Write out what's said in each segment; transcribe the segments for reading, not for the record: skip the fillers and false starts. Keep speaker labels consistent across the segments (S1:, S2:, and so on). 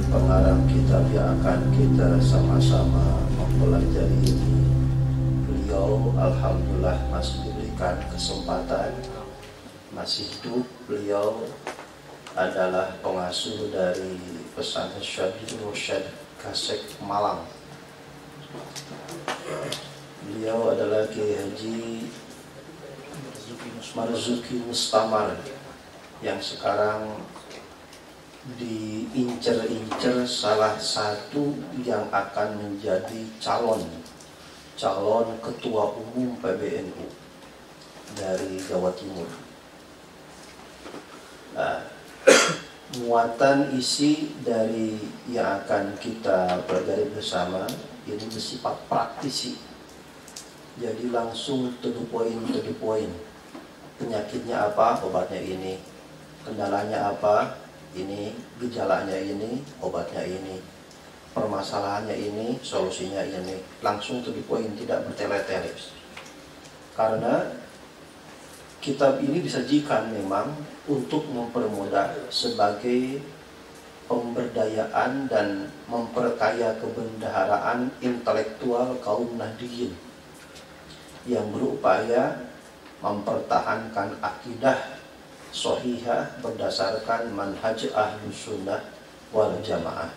S1: pengarang kitab yang akan kita sama-sama mempelajari ini. Beliau alhamdulillah masih diberikan kesempatan, masih hidup. Beliau adalah pengasuh dari pesantren Syekh Mursyid Kasek Malang. Beliau adalah Kiai Haji Marzuki Mustamar yang sekarang diincer-incer salah satu yang akan menjadi calon ketua umum PBNU dari Jawa Timur. Muatan isi dari yang akan kita pelajari bersama ini bersifat praktisi. Jadi langsung to the point. Penyakitnya apa? Obatnya ini. Kendalanya apa? Ini. Gejalanya ini, obatnya ini. Permasalahannya ini, solusinya ini. Langsung to the point, tidak bertele-tele. Karena kitab ini disajikan memang untuk mempermudah sebagai pemberdayaan dan memperkaya kebendaharaan intelektual kaum Nahdliyin yang berupaya mempertahankan akidah shahihah berdasarkan manhaj Ahlus Sunnah wal Jamaah.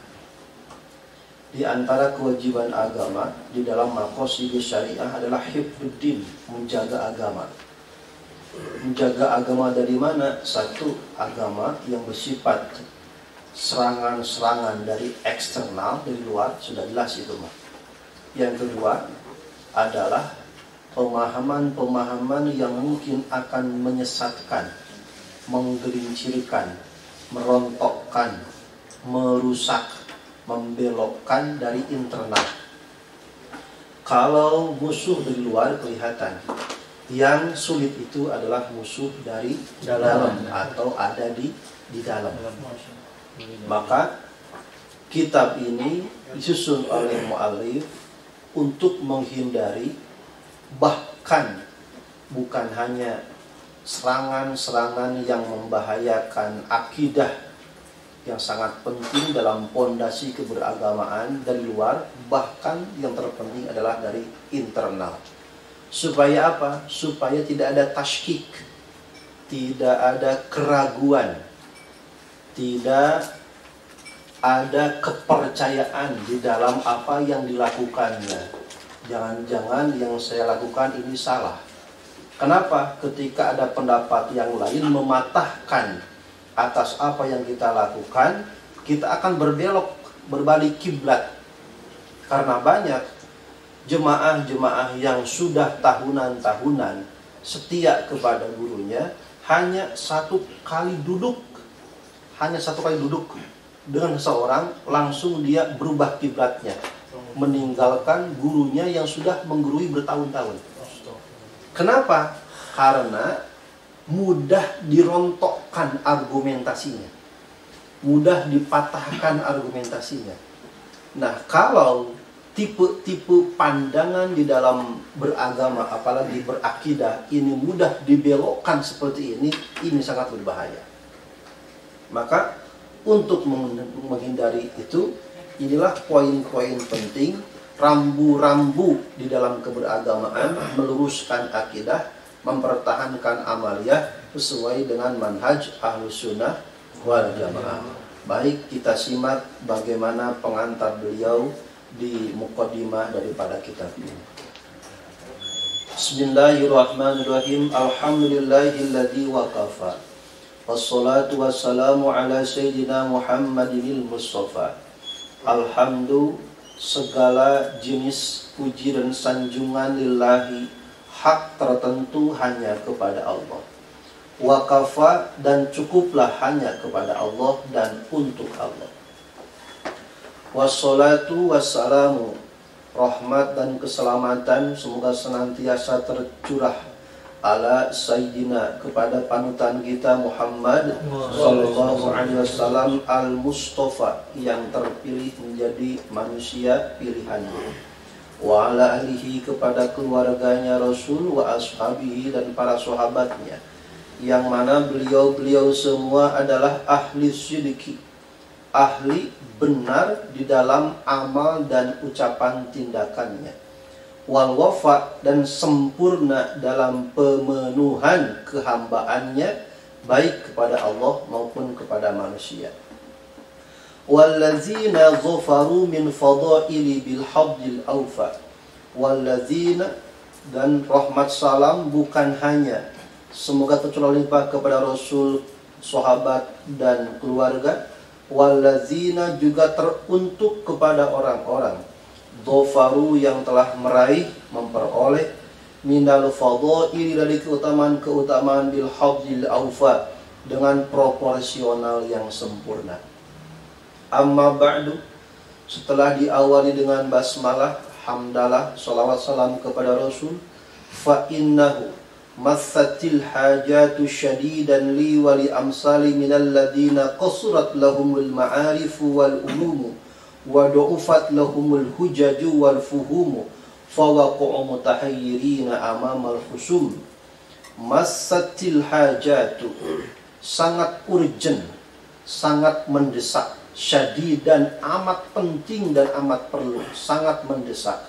S1: Di antara kewajiban agama di dalam maqasid syariah adalah hifdzuddin, menjaga agama. Menjaga agama dari mana? Satu, agama yang bersifat serangan-serangan dari eksternal, dari luar, sudah jelas itu mah. Yang kedua adalah pemahaman-pemahaman yang mungkin akan menyesatkan, menggelincirkan, merontokkan, merusak, membelokkan dari internal. Kalau musuh dari luar kelihatan, yang sulit itu adalah musuh dari dalam atau ada di dalam. Maka kitab ini disusun oleh mu'allif untuk menghindari, bahkan bukan hanya serangan-serangan yang membahayakan akidah yang sangat penting dalam pondasi keberagamaan dari luar, bahkan yang terpenting adalah dari internal. Supaya apa? Supaya tidak ada tasykik, tidak ada keraguan, tidak ada kepercayaan di dalam apa yang dilakukannya. Jangan-jangan yang saya lakukan ini salah. Kenapa? Ketika ada pendapat yang lain mematahkan atas apa yang kita lakukan, kita akan berbelok, berbalik kiblat. Karena banyak jemaah-jemaah yang sudah tahunan-tahunan setia kepada gurunya, hanya satu kali duduk dengan seseorang, langsung dia berubah kiblatnya, meninggalkan gurunya yang sudah menggurui bertahun-tahun. Kenapa? Karena mudah dirontokkan argumentasinya, mudah dipatahkan argumentasinya. Nah, kalau tipe-tipe pandangan di dalam beragama, apalagi berakidah, ini mudah dibelokkan seperti ini sangat berbahaya. Maka untuk menghindari itu, inilah poin-poin penting, rambu-rambu di dalam keberagamaan, meluruskan akidah, mempertahankan amaliyah sesuai dengan manhaj Ahlus Sunnah wal Jamaah. Baik, kita simak bagaimana pengantar beliau di muqaddimah daripada kitab ini. Bismillahirrahmanirrahim. Alhamdulillahilladzi waqafa. Wassalatu wassalamu ala sayyidina Muhammadinil Mustafa. Alhamdulillah, segala jenis puji dan sanjungan lillahi, hak tertentu hanya kepada Allah. Waqafa, dan cukuplah hanya kepada Allah dan untuk Allah. Wassalatu wassalamu, rahmat dan keselamatan semoga senantiasa tercurah ala sayyidina, kepada panutan kita Muhammad sallallahu alaihi wasallam al-Mustafa, yang terpilih menjadi manusia pilihannya. Wa ala alihi, kepada keluarganya Rasul, wa ashabihi, dan para sahabatnya, yang mana beliau-beliau semua adalah ahli sidiki, ahli benar di dalam amal dan ucapan tindakannya, wal wafa, dan sempurna dalam pemenuhan kehambaannya baik kepada Allah maupun kepada manusia. Wallazina zafaru min fadaili bil hadil awfa. Wallazina, dan rahmat salam bukan hanya semoga tercurah limpah kepada Rasul, sahabat dan keluarga. Wallazina, juga teruntuk kepada orang-orang dhafaru, yang telah meraih, memperoleh, minal fadaili, dari keutamaan-keutamaan bil hadil awfa, dengan proporsional yang sempurna. Amma ba'du, setelah diawali dengan basmalah, hamdalah, salawat salam kepada Rasul, fa innahu massatil hajatu syadidan li wa li amsali minal ladina qasurat lahumul ma'arifu wal ulumu wa du'ufat lahumul hujaju wal fuhumu fawaqa'u mutahayyirina amamal khusum. Massatil hajatu, sangat urgent, sangat mendesak, syadid, dan amat penting dan amat perlu, sangat mendesak.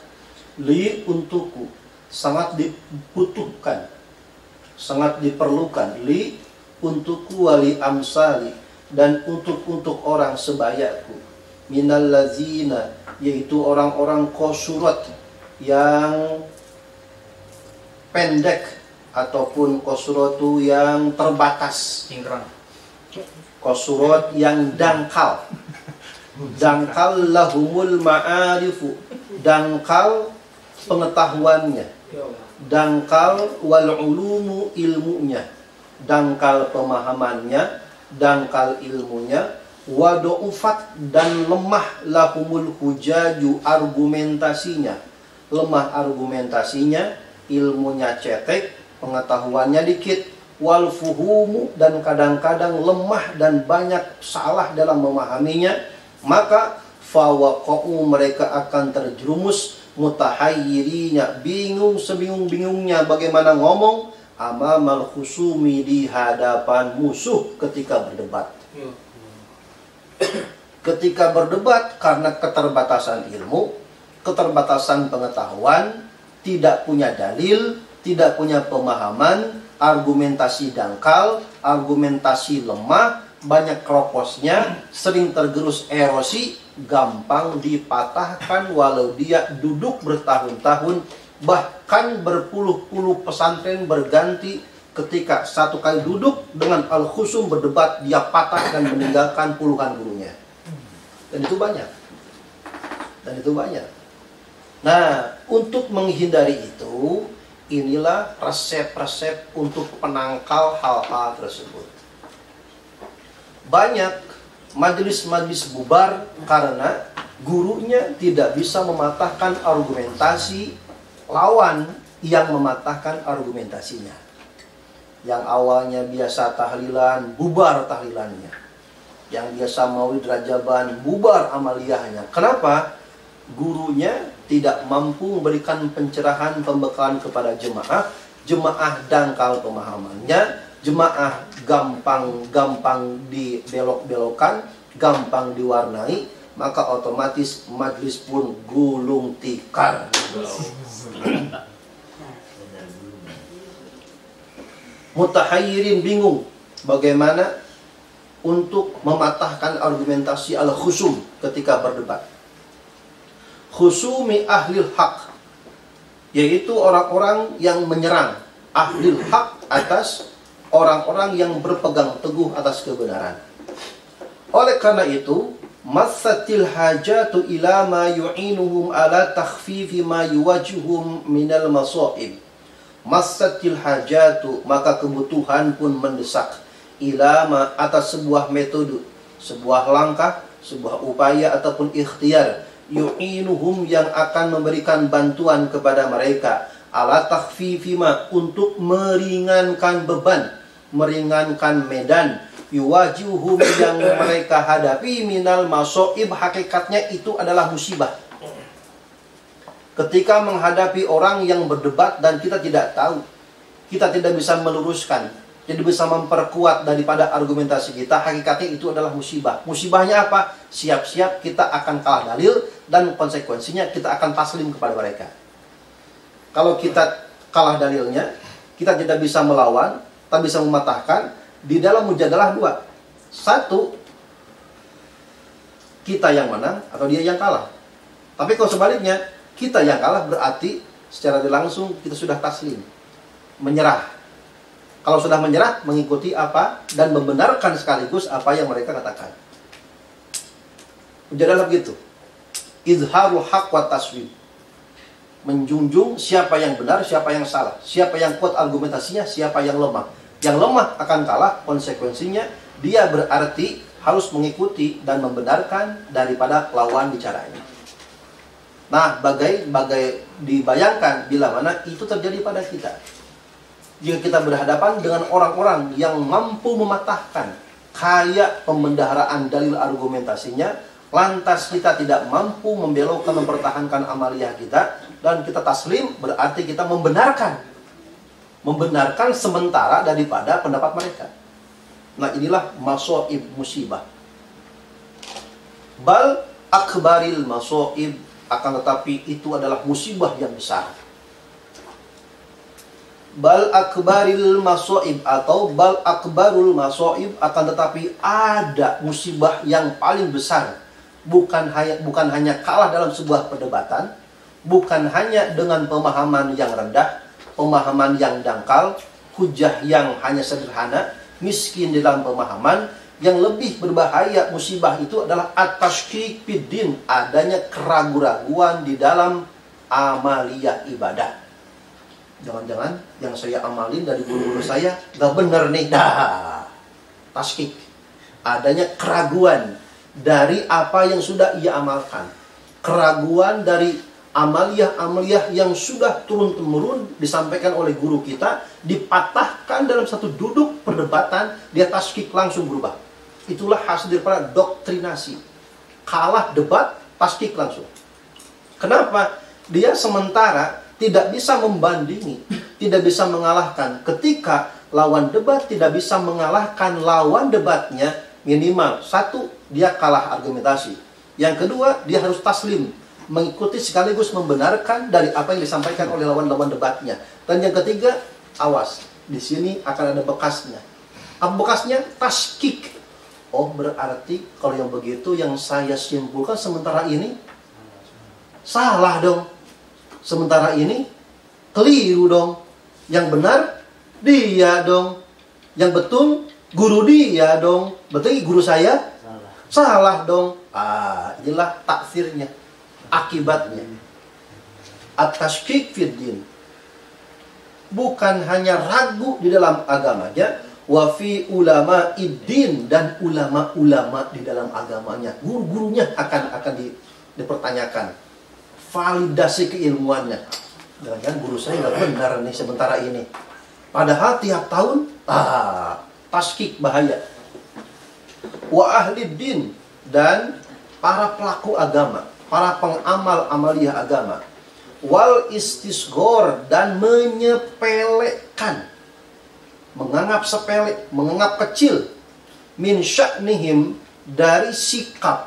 S1: Li, untukku, sangat dibutuhkan, sangat diperlukan. Li, untukku, wali amsali, dan untuk orang sebayaku. Minal lazina, yaitu orang-orang kosurat, yang pendek, ataupun kosuratu yang terbatas. Kosurat yang dangkal. Dangkal lahumul ma'arifu, dangkal pengetahuannya, dangkal wal ulumu, ilmunya, dangkal pemahamannya, dangkal ilmunya, wadu'ufat, dan lemah lahumul hujaju, argumentasinya, lemah argumentasinya, ilmunya cetek, pengetahuannya dikit, wal fuhumu, dan kadang-kadang lemah dan banyak salah dalam memahaminya. Maka fawaqa'u, mereka akan terjerumus, mutahayyirinya, bingung sebingung-bingungnya bagaimana ngomong, amamal khusumi, di hadapan musuh ketika berdebat. Ketika berdebat, karena keterbatasan ilmu, keterbatasan pengetahuan, tidak punya dalil, tidak punya pemahaman, argumentasi dangkal, argumentasi lemah, banyak kroposnya, sering tergerus erosi, gampang dipatahkan walau dia duduk bertahun-tahun, bahkan berpuluh-puluh pesantren berganti. Ketika satu kali duduk dengan al-khusum berdebat, dia patah dan meninggalkan puluhan gurunya. Dan itu banyak. Dan itu banyak. Nah, untuk menghindari itu, inilah resep-resep untuk penangkal hal-hal tersebut. Banyak majelis-majelis bubar karena gurunya tidak bisa mematahkan argumentasi lawan yang mematahkan argumentasinya. Yang awalnya biasa tahlilan, bubar tahlilannya. Yang biasa maulid rajaban, bubar amaliyahnya. Kenapa? Gurunya tidak mampu memberikan pencerahan, pembekalan kepada jemaah. Jemaah dangkal pemahamannya, jemaah gampang dibelok-belokkan, gampang diwarnai, maka otomatis majlis pun gulung tikar. Mutahayyirin, bingung bagaimana untuk mematahkan argumentasi al-khusum ketika berdebat. Khusumi ahlil haq, yaitu orang-orang yang menyerang ahlil haq atas orang-orang yang berpegang teguh atas kebenaran. Oleh karena itu, massatil hajatu ila ma yu'inuhum ala takhfifi ma yuwajuhum minal masaib. Massatil hajatu, maka kebutuhan pun mendesak, ilama, atas sebuah metode, sebuah langkah, sebuah upaya ataupun ikhtiar, yu'inuhum, yang akan memberikan bantuan kepada mereka, ala takhfifima, untuk meringankan beban, meringankan medan, yuwajuhum, yang mereka hadapi, minal masoib, hakikatnya itu adalah musibah. Ketika menghadapi orang yang berdebat dan kita tidak tahu, kita tidak bisa meluruskan, jadi bisa memperkuat daripada argumentasi kita, hakikatnya itu adalah musibah. Musibahnya apa? Siap-siap kita akan kalah dalil, dan konsekuensinya kita akan taslim kepada mereka. Kalau kita kalah dalilnya, kita tidak bisa melawan, tak bisa mematahkan. Di dalam mujadalah dua. Satu, kita yang menang atau dia yang kalah. Tapi kalau sebaliknya, kita yang kalah berarti secara langsung kita sudah taslim, menyerah. Kalau sudah menyerah, mengikuti apa dan membenarkan sekaligus apa yang mereka katakan. Mujadalah begitu. Izharul haq wa taswib. Menjunjung siapa yang benar, siapa yang salah, siapa yang kuat argumentasinya, siapa yang lemah. Yang lemah akan kalah, konsekuensinya dia berarti harus mengikuti dan membenarkan daripada lawan bicaranya. Nah, bagai dibayangkan bila mana itu terjadi pada kita. Jika kita berhadapan dengan orang-orang yang mampu mematahkan kayak pembendaharaan dalil argumentasinya, lantas kita tidak mampu membelokkan, mempertahankan amaliyah kita, dan kita taslim, berarti kita membenarkan sementara daripada pendapat mereka. Nah, inilah masoib musibah. Bal akbaril masoib, akan tetapi itu adalah musibah yang besar. Bal akbaril masoib atau bal akbarul masoib, akan tetapi ada musibah yang paling besar. Bukan hanya kalah dalam sebuah perdebatan, bukan hanya dengan pemahaman yang rendah, pemahaman yang dangkal, hujah yang hanya sederhana, miskin di dalam pemahaman. Yang lebih berbahaya musibah itu adalah at-tashkik fiddin, adanya keraguan-raguan di dalam amaliyah ibadah. Jangan-jangan yang saya amalin dari guru-guru saya gak bener nih. Dah, tashkik. Adanya keraguan dari apa yang sudah ia amalkan. Keraguan dari amaliyah-amaliyah yang sudah turun-temurun disampaikan oleh guru kita, dipatahkan dalam satu duduk perdebatan, dia tashkik langsung berubah. Itulah hasil daripada doktrinasi. Kalah debat, tashkik langsung. Kenapa? Dia sementara tidak bisa membandingi, tidak bisa mengalahkan. Ketika lawan debat tidak bisa mengalahkan lawan debatnya, minimal satu, dia kalah argumentasi. Yang kedua, dia harus taslim, mengikuti sekaligus membenarkan dari apa yang disampaikan oleh lawan-lawan debatnya. Dan yang ketiga, awas, di sini akan ada bekasnya. Apa bekasnya? Tashkik. Oh, berarti kalau yang begitu yang saya simpulkan sementara ini salah dong. Sementara ini keliru dong. Yang benar dia dong. Yang betul guru dia dong. Betul guru saya salah dong. Inilah taksirnya, akibatnya. At-tashkik fiddin. Bukan hanya ragu di dalam agamanya, wa fi ulama iddin, dan ulama-ulama di dalam agamanya. Guru-gurunya akan dipertanyakan. Validasi keilmuannya. Jangan guru saya nggak benar nih sementara ini. Padahal tiap tahun, tashkik bahaya. Wa ahli din, dan para pelaku agama, para pengamal amaliyah agama. Wal istisgor, dan menyepelekan, menganggap sepele, menganggap kecil, min sya'nihim, dari sikap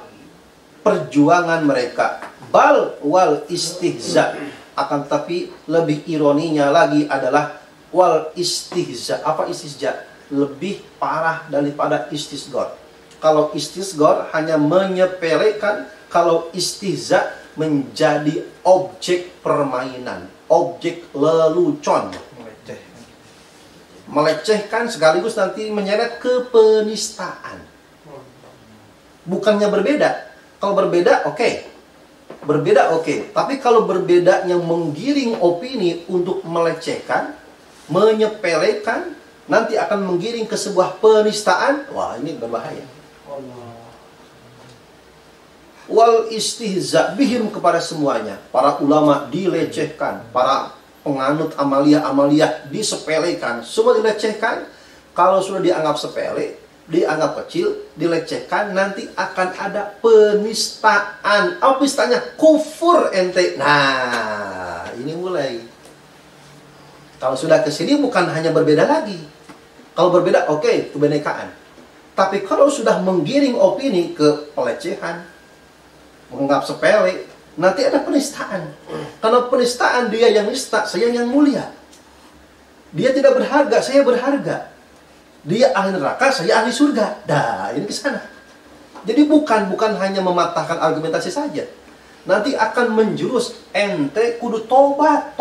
S1: perjuangan mereka. Bal wal istihza, akan tapi lebih ironinya lagi adalah wal istihza. Apa istihza? Lebih parah daripada istisgor. Kalau istisgor hanya menyepelekan, kalau istihza menjadi objek permainan, objek lelucon, melecehkan sekaligus nanti menyeret ke penistaan. Bukannya berbeda. Kalau berbeda, oke. Berbeda, oke. Tapi kalau berbeda yang menggiring opini untuk melecehkan, menyepelekan, nanti akan menggiring ke sebuah penistaan. Wah, ini berbahaya. Wal istihza bihim, kepada semuanya. Para ulama dilecehkan, para penganut amaliyah-amaliyah disepelekan, semua dilecehkan. Kalau sudah dianggap sepele, dianggap kecil, dilecehkan, nanti akan ada penistaan. Apa penistanya? Kufur ente. Nah, ini mulai. Kalau sudah ke sini bukan hanya berbeda lagi, Kalau berbeda, oke, kebinekaan. Tapi kalau sudah menggiring opini ke pelecehan, menganggap sepele, nanti ada penistaan. Karena penistaan, dia yang nista, saya yang mulia. Dia tidak berharga, saya berharga. Dia ahli neraka, saya ahli surga. Dah, ini ke sana. Jadi bukan hanya mematahkan argumentasi saja. Nanti akan menjurus, ente kudu tobat.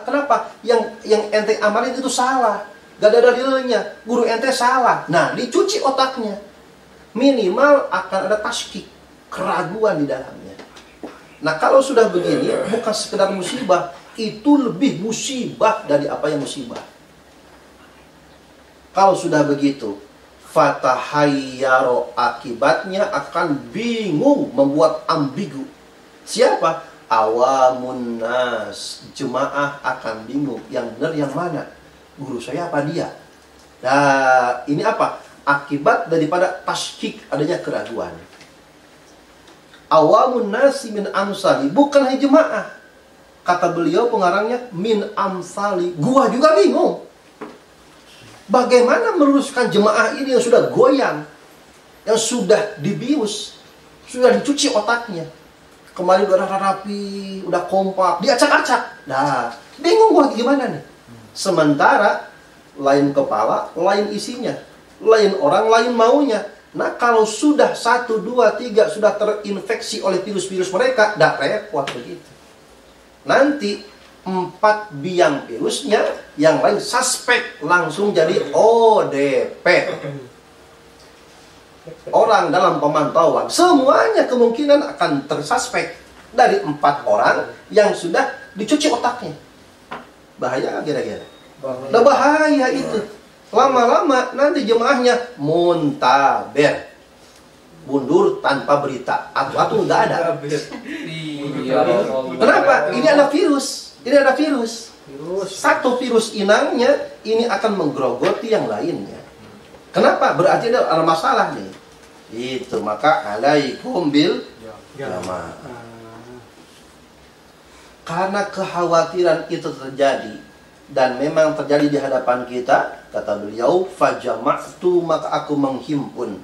S1: Kenapa? Yang ente amalin itu salah. Gak ada dalilnya, guru ente salah. Nah, dicuci otaknya. Minimal akan ada taskik, keraguan di dalamnya. Nah, kalau sudah begini, bukan sekedar musibah, itu lebih musibah dari apa yang musibah. Kalau sudah begitu, fatahayyaro, akibatnya akan bingung, membuat ambigu. Siapa? Awamun nas, jemaah akan bingung, yang benar yang mana? Guru saya apa dia? Nah, ini apa? Akibat daripada taskik, adanya keraguan. Awamun nasi min amsali, bukan hanya jemaah. Kata beliau pengarangnya, min amsali. Gua juga bingung. Bagaimana meluruskan jemaah ini yang sudah goyang, yang sudah dibius, sudah dicuci otaknya. Kemarin udah rapi, udah kompak, diacak-acak. Nah, bingung gua gimana nih? Sementara lain kepala, lain isinya, lain orang, lain maunya. Nah, kalau sudah 1, 2, 3 sudah terinfeksi oleh virus-virus mereka, dah repot begitu. Nanti 4 biang virusnya, yang lain suspek, langsung jadi ODP. Orang dalam pemantauan, semuanya kemungkinan akan tersuspek dari 4 orang yang sudah dicuci otaknya. Bahaya kira-kira. Udah bahaya itu. Lama-lama nanti jemaahnya muntaber, mundur tanpa berita. Atu-atu nggak ada. Kenapa? Ini ada virus. Satu virus inangnya ini akan menggerogoti yang lainnya. Kenapa? Berarti ada masalah nih. Itu maka alaikum bil jamaah. Karena kekhawatiran itu terjadi, dan memang terjadi di hadapan kita, kata beliau, fajama'tu, maka aku menghimpun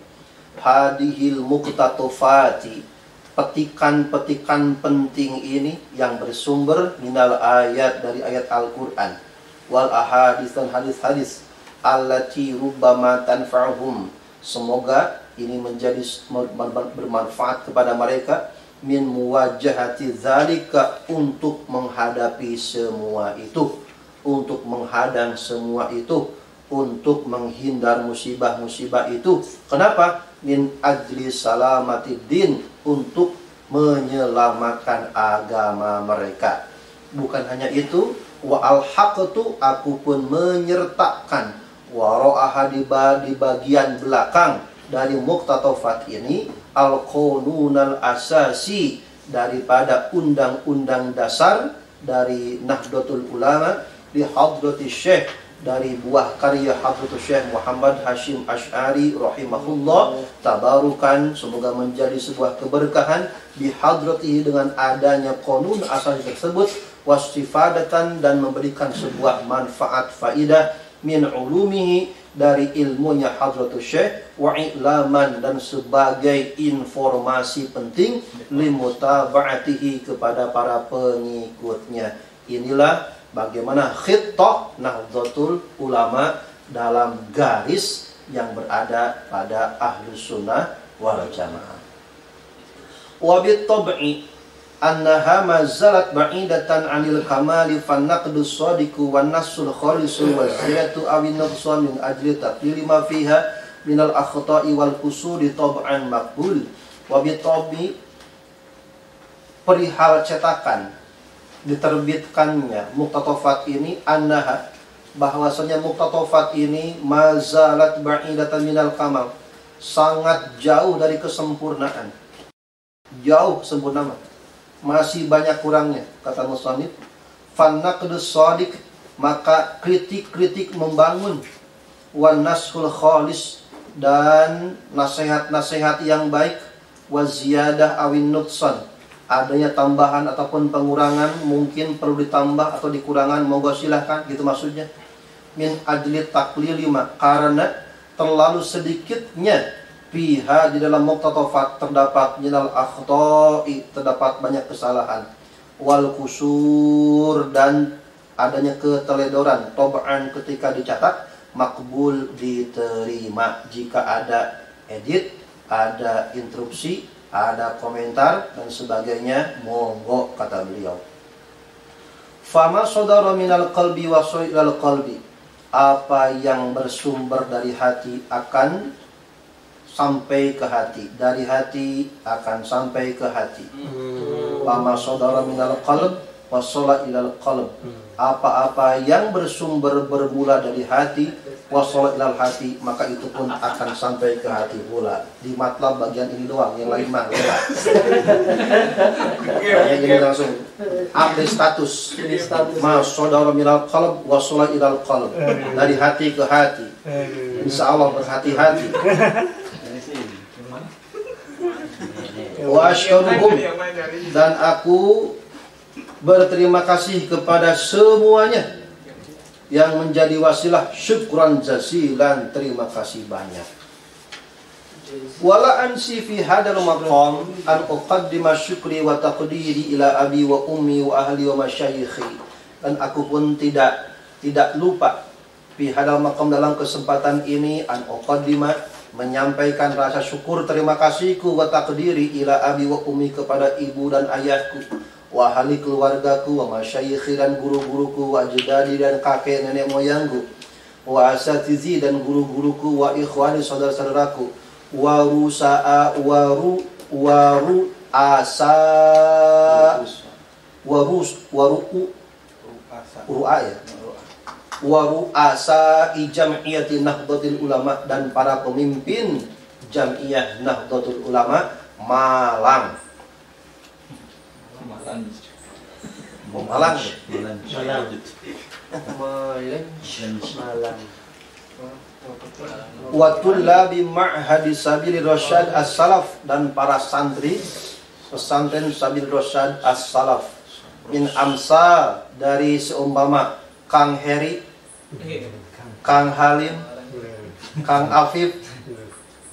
S1: hadihil muqtatofati, petikan-petikan penting ini yang bersumber minal ayat, dari ayat Al-Quran, wal ahadis, dan hadis-hadis, allati rubbama tanfa'uhum, semoga ini menjadi bermanfaat kepada mereka, min muwajahati zalika, untuk menghadapi semua itu, untuk menghadang semua itu, untuk menghindar musibah-musibah itu. Kenapa? Min ajli salamatid-din, untuk menyelamatkan agama mereka. Bukan hanya itu, wa alhaqtu, aku pun menyertakan, wara'aha, di bagian belakang dari muqtatofat ini, al-qanunal asasi, daripada undang-undang dasar dari Nahdlatul Ulama, di Hadratus Syekh, dari buah karya Hadratus Syekh Muhammad Hashim Asy'ari rahimahullah, tabarukan, semoga menjadi sebuah keberkahan, di hadratihi, dengan adanya qanun asasi tersebut, wastifadatan, dan memberikan sebuah manfaat faidah, min ulumihi, dari ilmunya Hadratus Syekh, wa i'laman, dan sebagai informasi penting, limutaba'atihi, kepada para pengikutnya. Inilah bagaimana khittah Nahdlatul Ulama dalam garis yang berada pada Ahlus Sunnah wal Jamaah. Wa bit-tab'i annaha mazalat ba'idatan 'anil kamali, fannaqdu shadiqu wan nasul khalisu wa ziyatu awin nuqsan min ajli taqlili ma fiha minal akhta'i wal qusuri tab'an maqbul. Wa bitabi, perihal cetakan diterbitkannya muqtatofat ini, annaha, bahwasanya muqtatofat ini mazalat ba'idatan minal kamal, sangat jauh dari kesempurnaan, jauh kesempurnaan, masih banyak kurangnya, kata musannif. Fannaqdus shadiq, maka kritik-kritik membangun, wan nashul khalis, dan nasihat-nasihat yang baik, wa ziyadah awin nuqsan, adanya tambahan ataupun pengurangan, mungkin perlu ditambah atau dikurangan, monggo silahkan, gitu maksudnya. min ajli taqlili ma, karena terlalu sedikitnya fiha di dalam muqtatafat terdapat minal akhta'i, terdapat banyak kesalahan, wal kusur, dan adanya keteledoran, tob'an ketika dicatat, makbul diterima jika ada edit, ada interupsi, ada komentar dan sebagainya, monggo kata beliau. Fama sodara minal qalbi wa so'ilal qalbi, apa yang bersumber dari hati akan sampai ke hati, dari hati akan sampai ke hati. Fama sodara minal qalb wa sola ilal qalb, apa-apa yang bersumber bermula dari hati, wasolat ilal hati, maka itu pun akan sampai ke hati pula. Di matlab bagian ini doang, yang lain mah enggak. Kayak gini langsung update status. Ma sodara minal qalb wasolat ilal qalb, dari hati ke hati. Insya Allah berhati-hati. Wa asykuruhum, dan aku berterima kasih kepada semuanya yang menjadi wasilah, syukran jazilan, terima kasih banyak. Wala ansi fi hadal maqam an uqaddima syukri wa taqdiri ila abi wa ummi wa ahli wa masyayikhi, dan aku pun tidak lupa fi hadal maqam, dalam kesempatan ini, an uqaddima, menyampaikan rasa syukur terima kasihku, wa taqdiri ila abi wa ummi, kepada ibu dan ayahku, wa ahli keluargaku, wa masyayikhi, dan guru-guruku, wa ajdadi, dan kakek nenek moyangku, wa asatizi, dan guru-guruku, wa ikhwani, saudara-saudaraku, wa rusa'a, wa ru'asa jam'iyati Nahdlatul Ulama, dan para pemimpin Jam'iyah Nahdlatul Ulama Malang. Malang. Wa tullabi ma'hadi Sabil Rasyad As-Salaf, dan para santri pesantren Sabil Rasyad As-Salaf, min amsal, dari seumpama Kang Heri, Kang Halim, Kang Afif,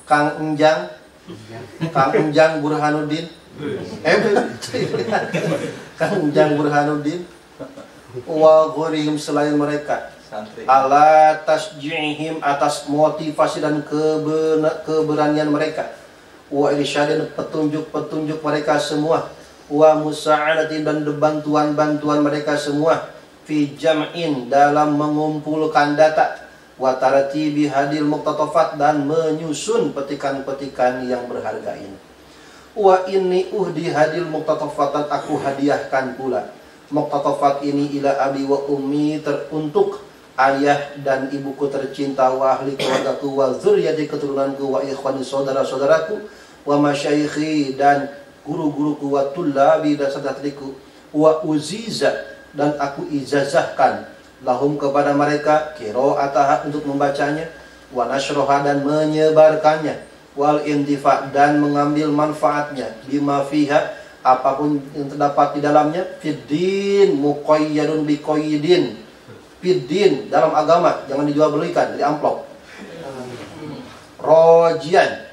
S1: Kang Enjang, Kang Enjang Burhanuddin, Kang Enjang Burhanuddin, wa ghairihim, selain mereka, ala tasjihim, atas motivasi dan keberanian mereka, wa irsyadin, petunjuk-petunjuk mereka semua, wa musa'adatin, dan bantuan-bantuan mereka semua, fi jam'in, dalam mengumpulkan data, wa tartibi hadil muqtatafat, dan menyusun petikan-petikan yang berharga ini. Wa inni uhdi hadil muqtatafat, aku hadiahkan pula muqtatafat ini ila abi wa ummi, untuk ayah dan ibuku tercinta, wa ahli keluargaku, wa dzurriyyati, keturunanku, wa ikhwani, saudara-saudaraku, wa masyayikhi, dan guru-guruku, wa tullabi, dan saudara-saudariku, wa uziza, dan aku ijazahkan lahum, kepada mereka, qiraataha, untuk membacanya, wa nashroha, dan menyebarkannya, wal intifa, dan mengambil manfaatnya, bima fiha, apapun yang terdapat di dalamnya, fiddin muqayyadun biqayyidin, fiddin, dalam agama, jangan dijual belikan di amplop, rojian,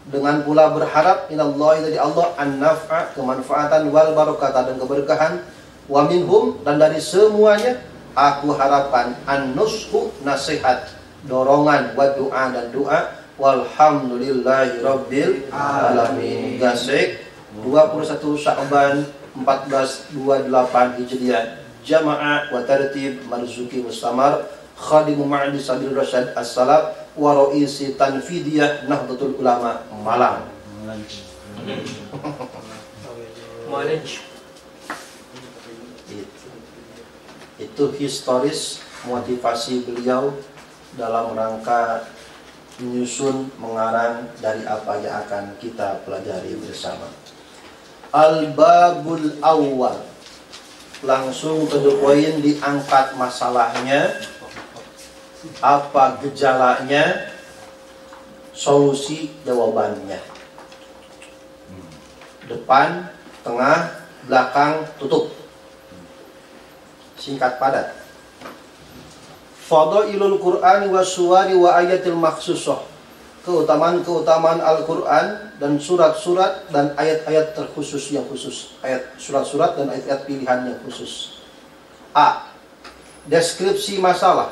S1: dengan pula berharap, inallahi, dari Allah, an-naf'a, kemanfaatan, wal barakata, dan keberkahan, wa minhum, dan dari semuanya, aku harapkan, an-nushu, nasihat, dorongan, wa doa, dan doa, walhamdulillahi rabbil alamin. Gasek 21 Sya'ban 1428 Hijriah, Jamaah wa Tartib Marzuki Mustamar, Khadimu Ma'adi Sabil Rasyad As-Salaf, wa Ra'isi Tanfidiyah Nahdlatul Ulama Malang. Itu historis motivasi beliau dalam rangka menyusun, mengarang dari apa yang akan kita pelajari bersama. Al-Babul Awwal, langsung ke the point, diangkat masalahnya, apa gejalanya, solusi jawabannya. Depan, tengah, belakang, tutup. Singkat padat. Fadailul Qur'ani wa suwari wa ayatil makhsusah. Keutamaan-keutamaan Al-Qur'an dan surat-surat dan ayat-ayat terkhusus yang khusus. Ayat surat-surat dan ayat-ayat pilihan yang khusus. A. Deskripsi masalah.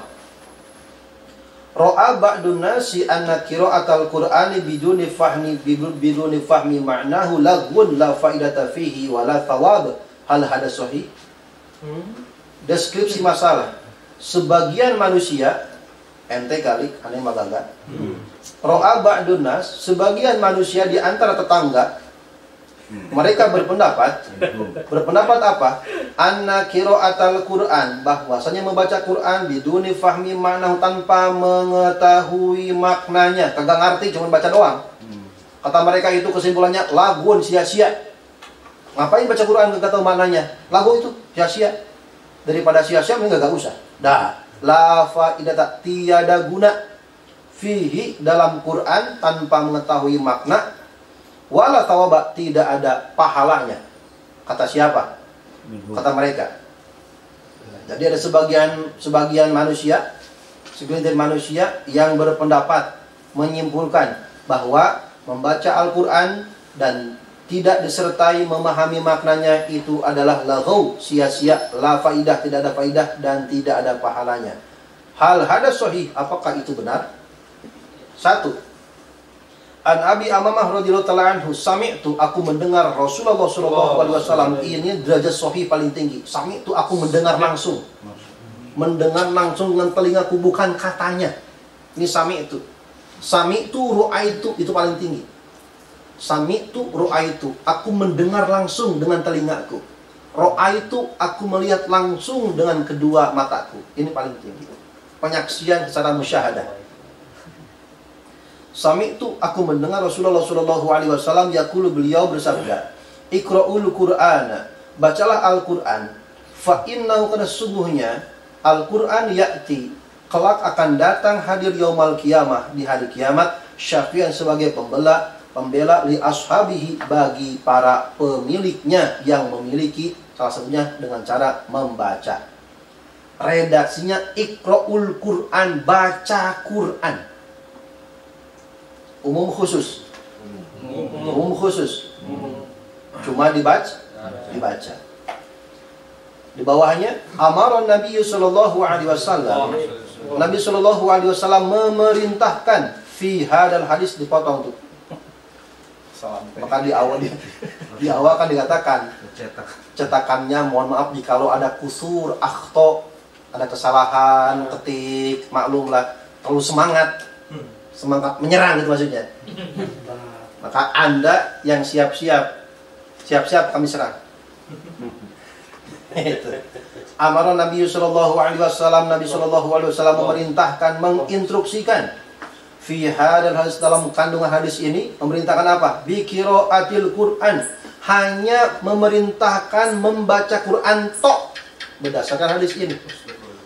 S1: Ra'a ba'dun nasi anna qira'atal Qur'ani biduni fahmi ma'nahu laghun la faidata fihi wa la thawab. Hal hada sahih? Deskripsi masalah. Sebagian manusia, ente kali, aneh magaga. Ra'a ba'dun nas, sebagian manusia di antara tetangga, mereka berpendapat apa? Anna qira'atal Qur'an, bahwasanya membaca Quran biduni fahmi maknahu, tanpa mengetahui maknanya, kagak ngerti, cuma baca doang. Kata mereka itu kesimpulannya lagun, sia-sia. Ngapain baca Quran kagak tahu maknanya? Lagu itu sia-sia. Daripada sia-sia mending gak usah. Dah, la faidata, tiada guna fihi, dalam Quran tanpa mengetahui makna, wala thawaba, tidak ada pahalanya. Kata siapa? Kata mereka. Jadi ada sebagian manusia, segelintir manusia yang berpendapat, menyimpulkan bahwa membaca Al-Quran dan tidak disertai memahami maknanya itu adalah laghaw, sia-sia, la faidah, tidak ada faidah dan tidak ada pahalanya. Hal hada sahih, apakah itu benar? 1. An Abi Amamah radhiyallahu ta'ala anhu, sami'tu, aku mendengar Rasulullah sallallahu alaihi wasallam. Ini derajat sahih paling tinggi. Sami'tu, aku mendengar langsung. Mendengar langsung dengan telingaku, bukan katanya. Ini sami'tu. Sami'tu ru'aitu, itu paling tinggi. Sami'tu ru'aitu, aku mendengar langsung dengan telingaku. Ru'aitu, aku melihat langsung dengan kedua mataku. Ini paling tinggi. Penyaksian secara musyahadah. Sami'tu, aku mendengar Rasulullah sallallahu alaihi wasallam yaqulu, beliau bersabda, Iqra'ul Qur'ana, bacalah Al-Qur'an, fa innahu, karena sungguhnya Al-Qur'an ya'ti, kelak akan datang hadir yaumal qiyamah, di hari kiamat, syafi'an, sebagai pembela li ashabihi, bagi para pemiliknya yang memiliki, salah satunya dengan cara membaca. Redaksinya Iqra'ul Qur'an, baca Quran. Umum khusus. Umum khusus. Cuma dibaca. Di bawahnya amaran Nabi sallallahu alaihi wasallam. Nabi sallallahu alaihi wasallam memerintahkan fi hadal hadis, dipotong tuh. Maka di awal kan dikatakan cetakannya, mohon maaf jikalau ada kusur, akhto, ada kesalahan ketik, maklumlah, terlalu semangat menyerang, itu maksudnya. Maka Anda yang siap-siap kami serang. Itu. Amara Nabi sallallahu alaihi wasallam, Nabi sallallahu alaihi wasallam memerintahkan, menginstruksikan fi hadal hadis, dalam kandungan hadis ini memerintahkan apa? Bi qiraatil Quran, hanya memerintahkan membaca Quran tok, berdasarkan hadis ini.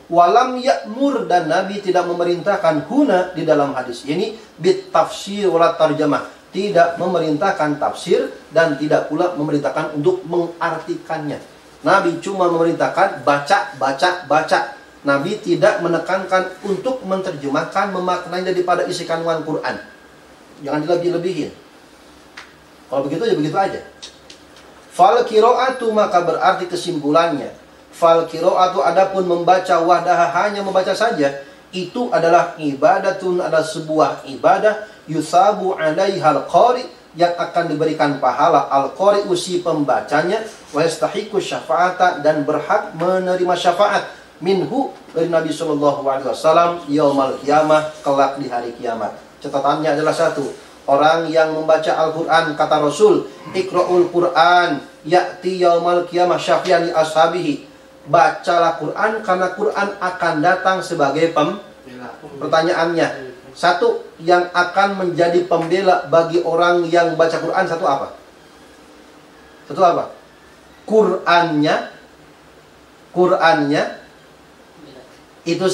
S1: Walam ya'mur, dan Nabi tidak memerintahkan huna, di dalam hadis ini, bit tafsir wala tarjamah, tidak memerintahkan tafsir dan tidak pula memerintahkan untuk mengartikannya. Nabi cuma memerintahkan baca. Nabi tidak menekankan untuk menerjemahkan, memaknai daripada isi kandungan Quran. Jangan dilebih-lebihin. Kalau begitu ya begitu aja. Fal qiraatu, maka berarti kesimpulannya, fal qiraatu, adapun membaca, wahdaha, hanya membaca saja, itu adalah ibadatun, ada sebuah ibadah, yusabu alaihal qari, yang akan diberikan pahala al-qari, si pembacanya, wa yastahiqu syafa'ata, dan berhak menerima syafaat minhu, dari Nabi sallallahu alaihi wasallam, yaumal qiyamah, kelak di hari kiamat. Catatannya adalah 1, orang yang membaca Al-Qur'an, kata Rasul, Iqra'ul Qur'an ya'ti yaumal qiyamah syafi'an li ashabihi, bacalah Quran karena Quran akan datang sebagai pertanyaannya. 1, yang akan menjadi pembela bagi orang yang baca Quran, 1 apa? Qurannya itu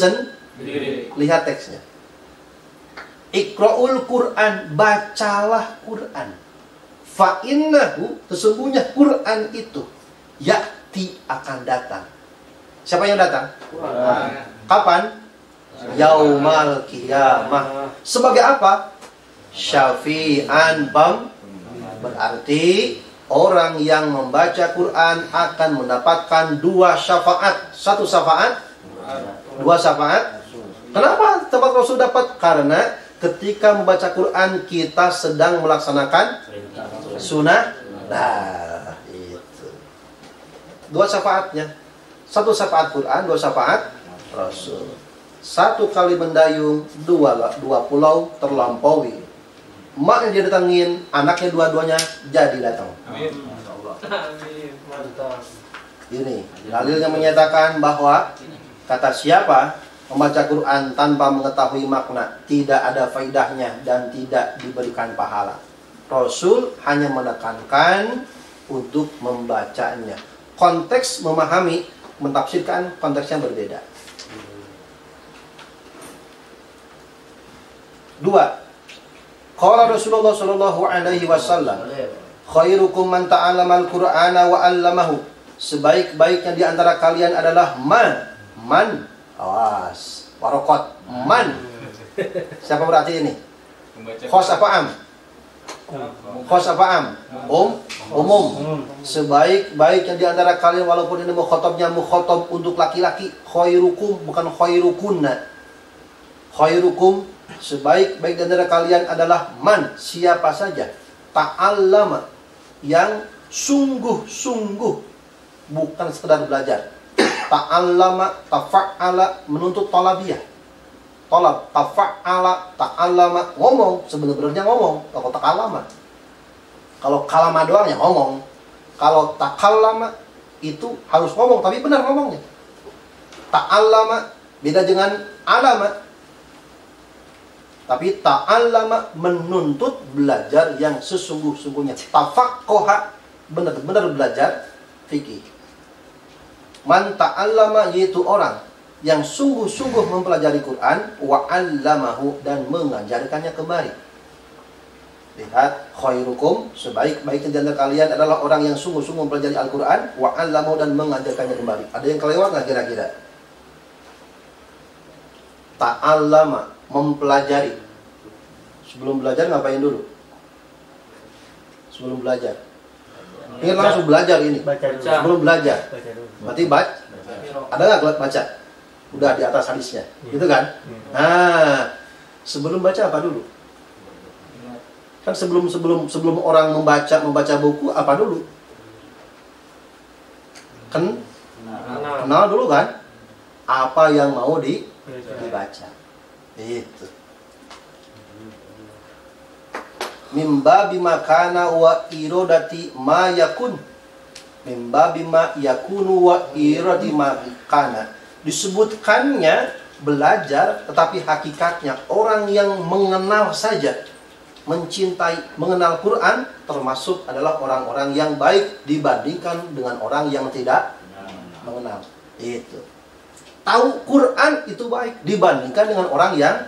S1: lihat teksnya. Iqra'ul Quran, bacalah Quran. Fa innahu, sesungguhnya Quran itu ya'ti, akan datang. Siapa yang datang? Quran. Kapan? yaumal qiyamah. Sebagai apa? Syafi'an berarti orang yang membaca Quran akan mendapatkan 2 syafaat. 1 syafaat, 2 syafaat. Kenapa tempat Rasul dapat? Karena ketika membaca Quran kita sedang melaksanakan sunnah. Nah, itu 2 syafaatnya. 1 syafaat Quran, 2 syafaat Rasul. 1 kali mendayung, 2 pulau terlampaui. Maknya dia datangin, anaknya dua-duanya jadi datang.
S2: Amin. Amin. Mantap.
S1: Ini dalilnya menyatakan bahwa kata siapa membaca Quran tanpa mengetahui makna tidak ada faidahnya dan tidak diberikan pahala. Rasul hanya menekankan untuk membacanya. Konteks memahami, mentafsirkan konteksnya berbeda. 2. Qala Rasulullah sallallahu alaihi wasallam, khairukum man ta'allama al-Qur'ana wa 'allamahu. Sebaik-baiknya di antara kalian adalah man. Awas, warokot. Man. Siapa berarti ini? Khos apa am? Khos apa am? Umum. Sebaik-baiknya di antara kalian, walaupun ini mukhatabnya mukhatab untuk laki-laki, khairukum bukan khairukunna. Khairukum, sebaik-baik di antara kalian adalah man, siapa saja ta'allama, yang sungguh-sungguh, bukan sekedar belajar. Ta'allama, tafa'ala, menuntut talabiyah. Talab, tafa'ala, ta'allama, ngomong, sebenarnya ngomong. Kalau takallama, kalau kalama doang ya ngomong. Kalau takallama itu harus ngomong, tapi benar ngomongnya. Ta'allama beda dengan alama. Tapi ta'allama menuntut belajar yang sesungguh-sungguhnya. Tafaqqaha, benar-benar belajar fikih. Man ta'allama, yaitu orang yang sungguh-sungguh mempelajari Quran, wa 'allamahu, dan mengajarkannya kembali. Lihat, khairukum, sebaik-baiknya di antara kalian adalah orang yang sungguh-sungguh mempelajari Al-Quran, wa 'allamahu, dan mengajarkannya kembali. Ada yang kelewat nggak kira-kira? Ta'allama, mempelajari. Sebelum belajar ngapain dulu? Sebelum belajar. Ini langsung belajar ini. Sebelum belajar. Berarti baca. Ada nggak baca? Udah di atas hadisnya, gitu kan? Nah, sebelum baca apa dulu? Kan sebelum orang membaca buku apa dulu? Kenal dulu kan? Apa yang mau dibaca. Itu. Mimba bima kana wa irodati ma yakun. Mimba bima yakunu wa irodati ma kana. Disebutkannya belajar, tetapi hakikatnya orang yang mengenal saja, mencintai, mengenal Quran, termasuk adalah orang-orang yang baik dibandingkan dengan orang yang tidak mengenal. Itu. Tahu Quran itu baik dibandingkan dengan orang yang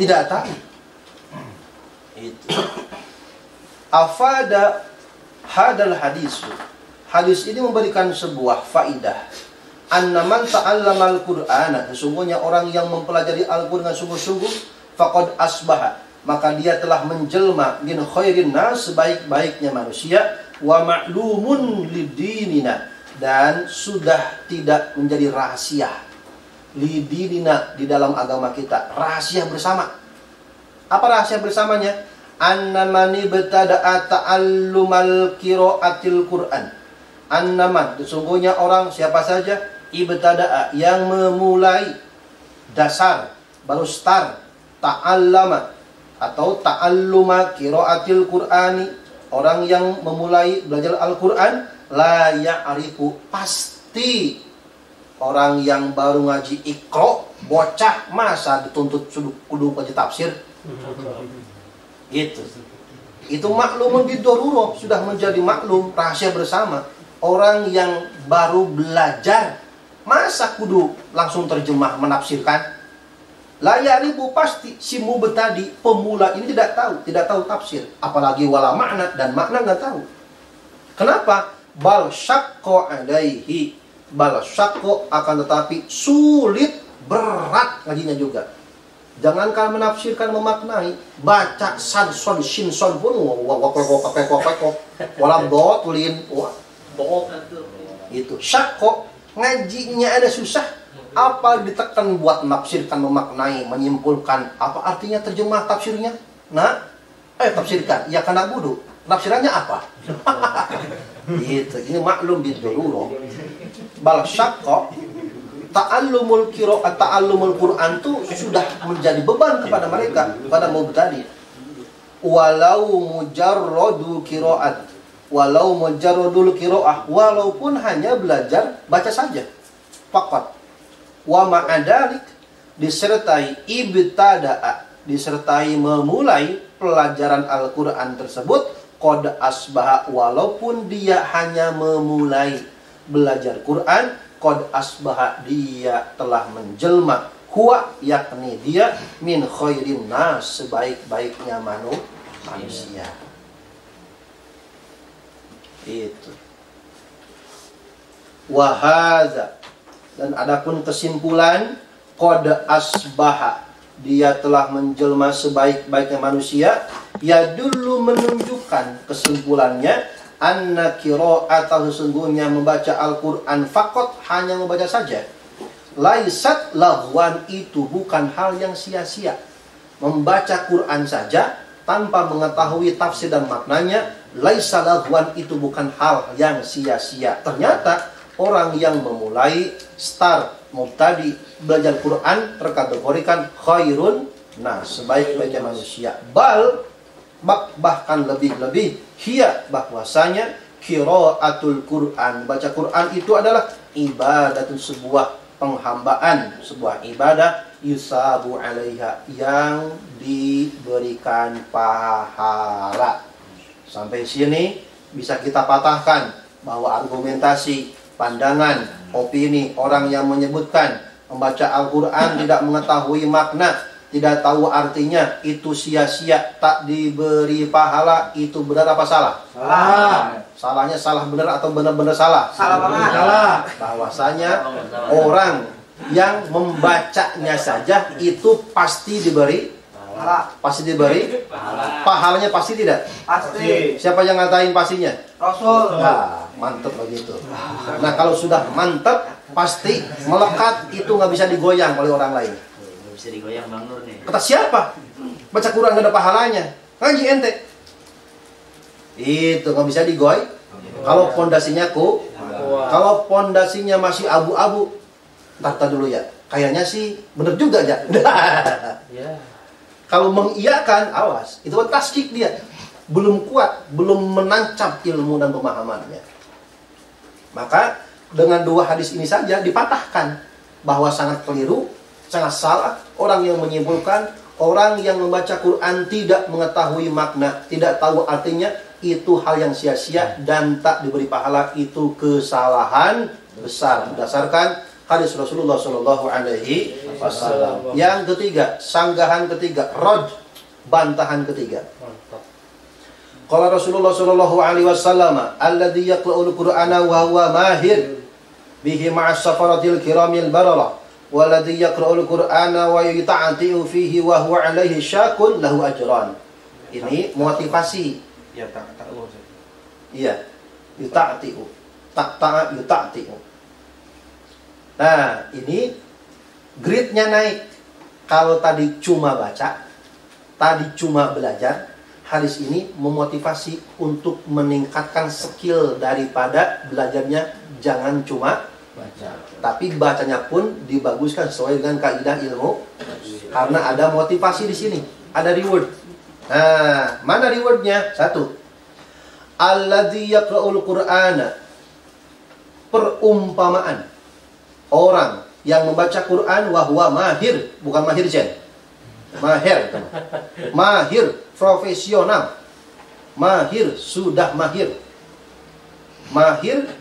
S1: tidak tahu. Itu. Afada hadal hadis. Hadis ini memberikan sebuah faidah. Annaman ta'allama al-Qur'ana, sesungguhnya orang yang mempelajari Al-Qur'an dengan sungguh-sungguh, faqad asbaha, maka dia telah menjelma min khairin nas, sebaik-baiknya manusia, wa ma'lumun lidinina, dan sudah tidak menjadi rahasia lidinina, di dalam agama kita, rahasia bersama. Apa rahasia bersamanya? Annamani betada'a ta'allumal qiraatil Qur'an. Annaman, sesungguhnya orang siapa saja, ibtada'a, yang memulai dasar, baru start, ta'allama atau ta'alluma qiraatil Qur'ani, orang yang memulai belajar Al-Qur'an, la ya'rifu, pasti orang yang baru ngaji Iqra, bocah, masa dituntut kudu ngaji tafsir. Gitu. Itu maklumun bidoruro, sudah menjadi maklum, rahasia bersama. Orang yang baru belajar, masa kudu langsung terjemah menafsirkan? La ya'rifu, pasti si mubtadi, pemula ini tidak tahu tafsir, apalagi wala makna, dan makna nggak tahu. Kenapa? Bal syaqqa alaihi, bal syaqqa, akan tetapi sulit berat ngajinya juga. Jangankan menafsirkan, memaknai, baca san son shin son pun walam dot tulin itu syakko. Ngajinya ada susah, apa ditekan buat menafsirkan, memaknai, menyimpulkan apa artinya, terjemah tafsirnya. Nah, tafsirkan ya karena budu nafsirannya apa. Gitu. Ini maklum bidururo bal syakko. Ta'allumul qira'at, ta'allumul Quran itu sudah menjadi beban kepada mereka, kepada mubtadi. Walau mujarradul qira'at, walau mujarradul qira'ah, walaupun hanya belajar baca saja. Faqat. Wa ma'adalik, disertai ibtada'a, disertai memulai pelajaran Al-Quran tersebut, qad asbaha, walaupun dia hanya memulai belajar Quran, qad asbaha, dia telah menjelma, huwa, yakni dia, min khairin nas, sebaik-baiknya manusia. Itu. Wahada, dan adapun kesimpulan, qad asbaha, dia telah menjelma sebaik-baiknya manusia, ya dulu menunjukkan kesimpulannya, anna qira'ata, sesungguhnya membaca Al-Quran fakot, hanya membaca saja, laisat laghwan, itu bukan hal yang sia-sia. Membaca Quran saja tanpa mengetahui tafsir dan maknanya, laisa laghwan, itu bukan hal yang sia-sia. Ternyata orang yang memulai start mubtadi belajar Quran terkategorikan khairun nas, sebaik-baiknya manusia. Bahkan lebih-lebih, hiya, bahwasanya qiraatul Quran, baca Quran itu adalah ibadatun, sebuah penghambaan, sebuah ibadah, yusabu alaiha, yang diberikan pahala. Sampai sini bisa kita patahkan bahwa argumentasi, pandangan, opini orang yang menyebutkan membaca Al-Quran tidak mengetahui makna, tidak tahu artinya, itu sia-sia, tak diberi pahala, itu benar apa salah?
S2: Salah.
S1: Salahnya salah benar atau benar-benar salah?
S2: Salah banget. Salah.
S1: Bahwasanya orang yang membacanya saja itu pasti diberi pahala. Pasti diberi pahalanya, pasti tidak?
S2: Pasti.
S1: Siapa yang ngatain pastinya?
S2: Rasul.
S1: Nah, mantep begitu. Nah, kalau sudah mantep, pasti melekat, itu nggak bisa digoyang oleh orang lain.
S3: Bisa digoyang Bang Nur nih.
S1: Kata siapa? Baca Quran gak ada pahalanya. Ngaji ente. Itu nggak bisa digoy. Kalau pondasinya kalau pondasinya masih abu-abu, tata dulu ya. Kayaknya sih bener juga ya. Kalau mengiyakan, awas. Itu kan tasdik dia. Belum kuat, belum menancap ilmu dan pemahamannya. Maka dengan dua hadis ini saja dipatahkan bahwa sangat keliru, sangat salah orang yang menyimpulkan orang yang membaca Quran tidak mengetahui makna, tidak tahu artinya, itu hal yang sia-sia dan tak diberi pahala. Itu kesalahan besar berdasarkan hadis Rasulullah Shallallahu Alaihi Wasallam. Yang ketiga, sanggahan ketiga, rod, bantahan ketiga. Qala Rasulullah Shallallahu Alaihi Wasallam, alladzi yaqra'ul Qur'ana wa huwa mahir bihi ma'as safaratil kiramil bararah, walladzi yaqra'ul Qur'ana wa yuta'ati'u fihi wa huwa 'alaihi syakun lahu ajran. Ini motivasi.
S2: Ya, tak.
S1: Iya, yuta'ati'u. Tak yuta'ati'u. Nah, ini grade-nya naik. Kalau tadi cuma baca, tadi cuma belajar, hadis ini memotivasi untuk meningkatkan skill daripada belajarnya. Jangan cuma baca, tapi bacanya pun dibaguskan sesuai dengan kaidah ilmu, karena ada motivasi di sini, ada reward. Nah, mana rewardnya? Satu, alladzi yaqra'ul Qur'ana, perumpamaan orang yang membaca Quran wahwa mahir, bukan mahir jen, mahir profesional, mahir, sudah mahir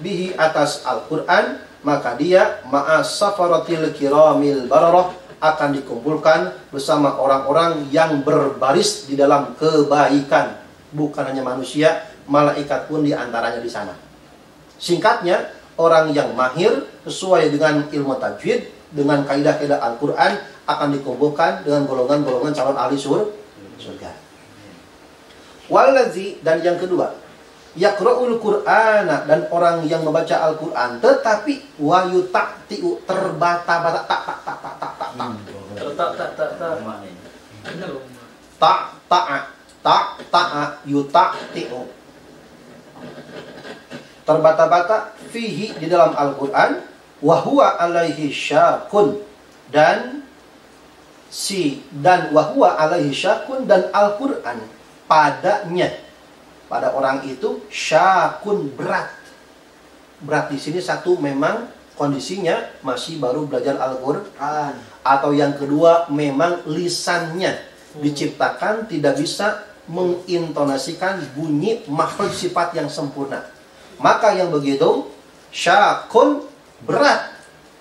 S1: bihi atas Al-Quran, maka dia ma'as safaratil kiramil bararah, akan dikumpulkan bersama orang-orang yang berbaris di dalam kebaikan. Bukan hanya manusia, malaikat pun diantaranya di sana. Singkatnya, orang yang mahir sesuai dengan ilmu tajwid, dengan kaidah-kaidah Al-Quran akan dikumpulkan dengan golongan-golongan calon ahli surga. Waladzi, dan yang kedua, yaqra'ul Qur'ana, dan orang yang membaca Al-Quran tetapi wayu ta'tiu, terbata-bata, yuta'tiu, terbata-bata fihi, di dalam Al-Quran, wahuwa alaihi syakun, dan wahuwa alaihi syakun, dan Al-Quran padanya, pada orang itu syakun, berat. Berat di sini satu, memang kondisinya masih baru belajar Al-Quran, atau yang kedua memang lisannya diciptakan tidak bisa mengintonasikan bunyi makhraj sifat yang sempurna. Maka yang begitu syakun, berat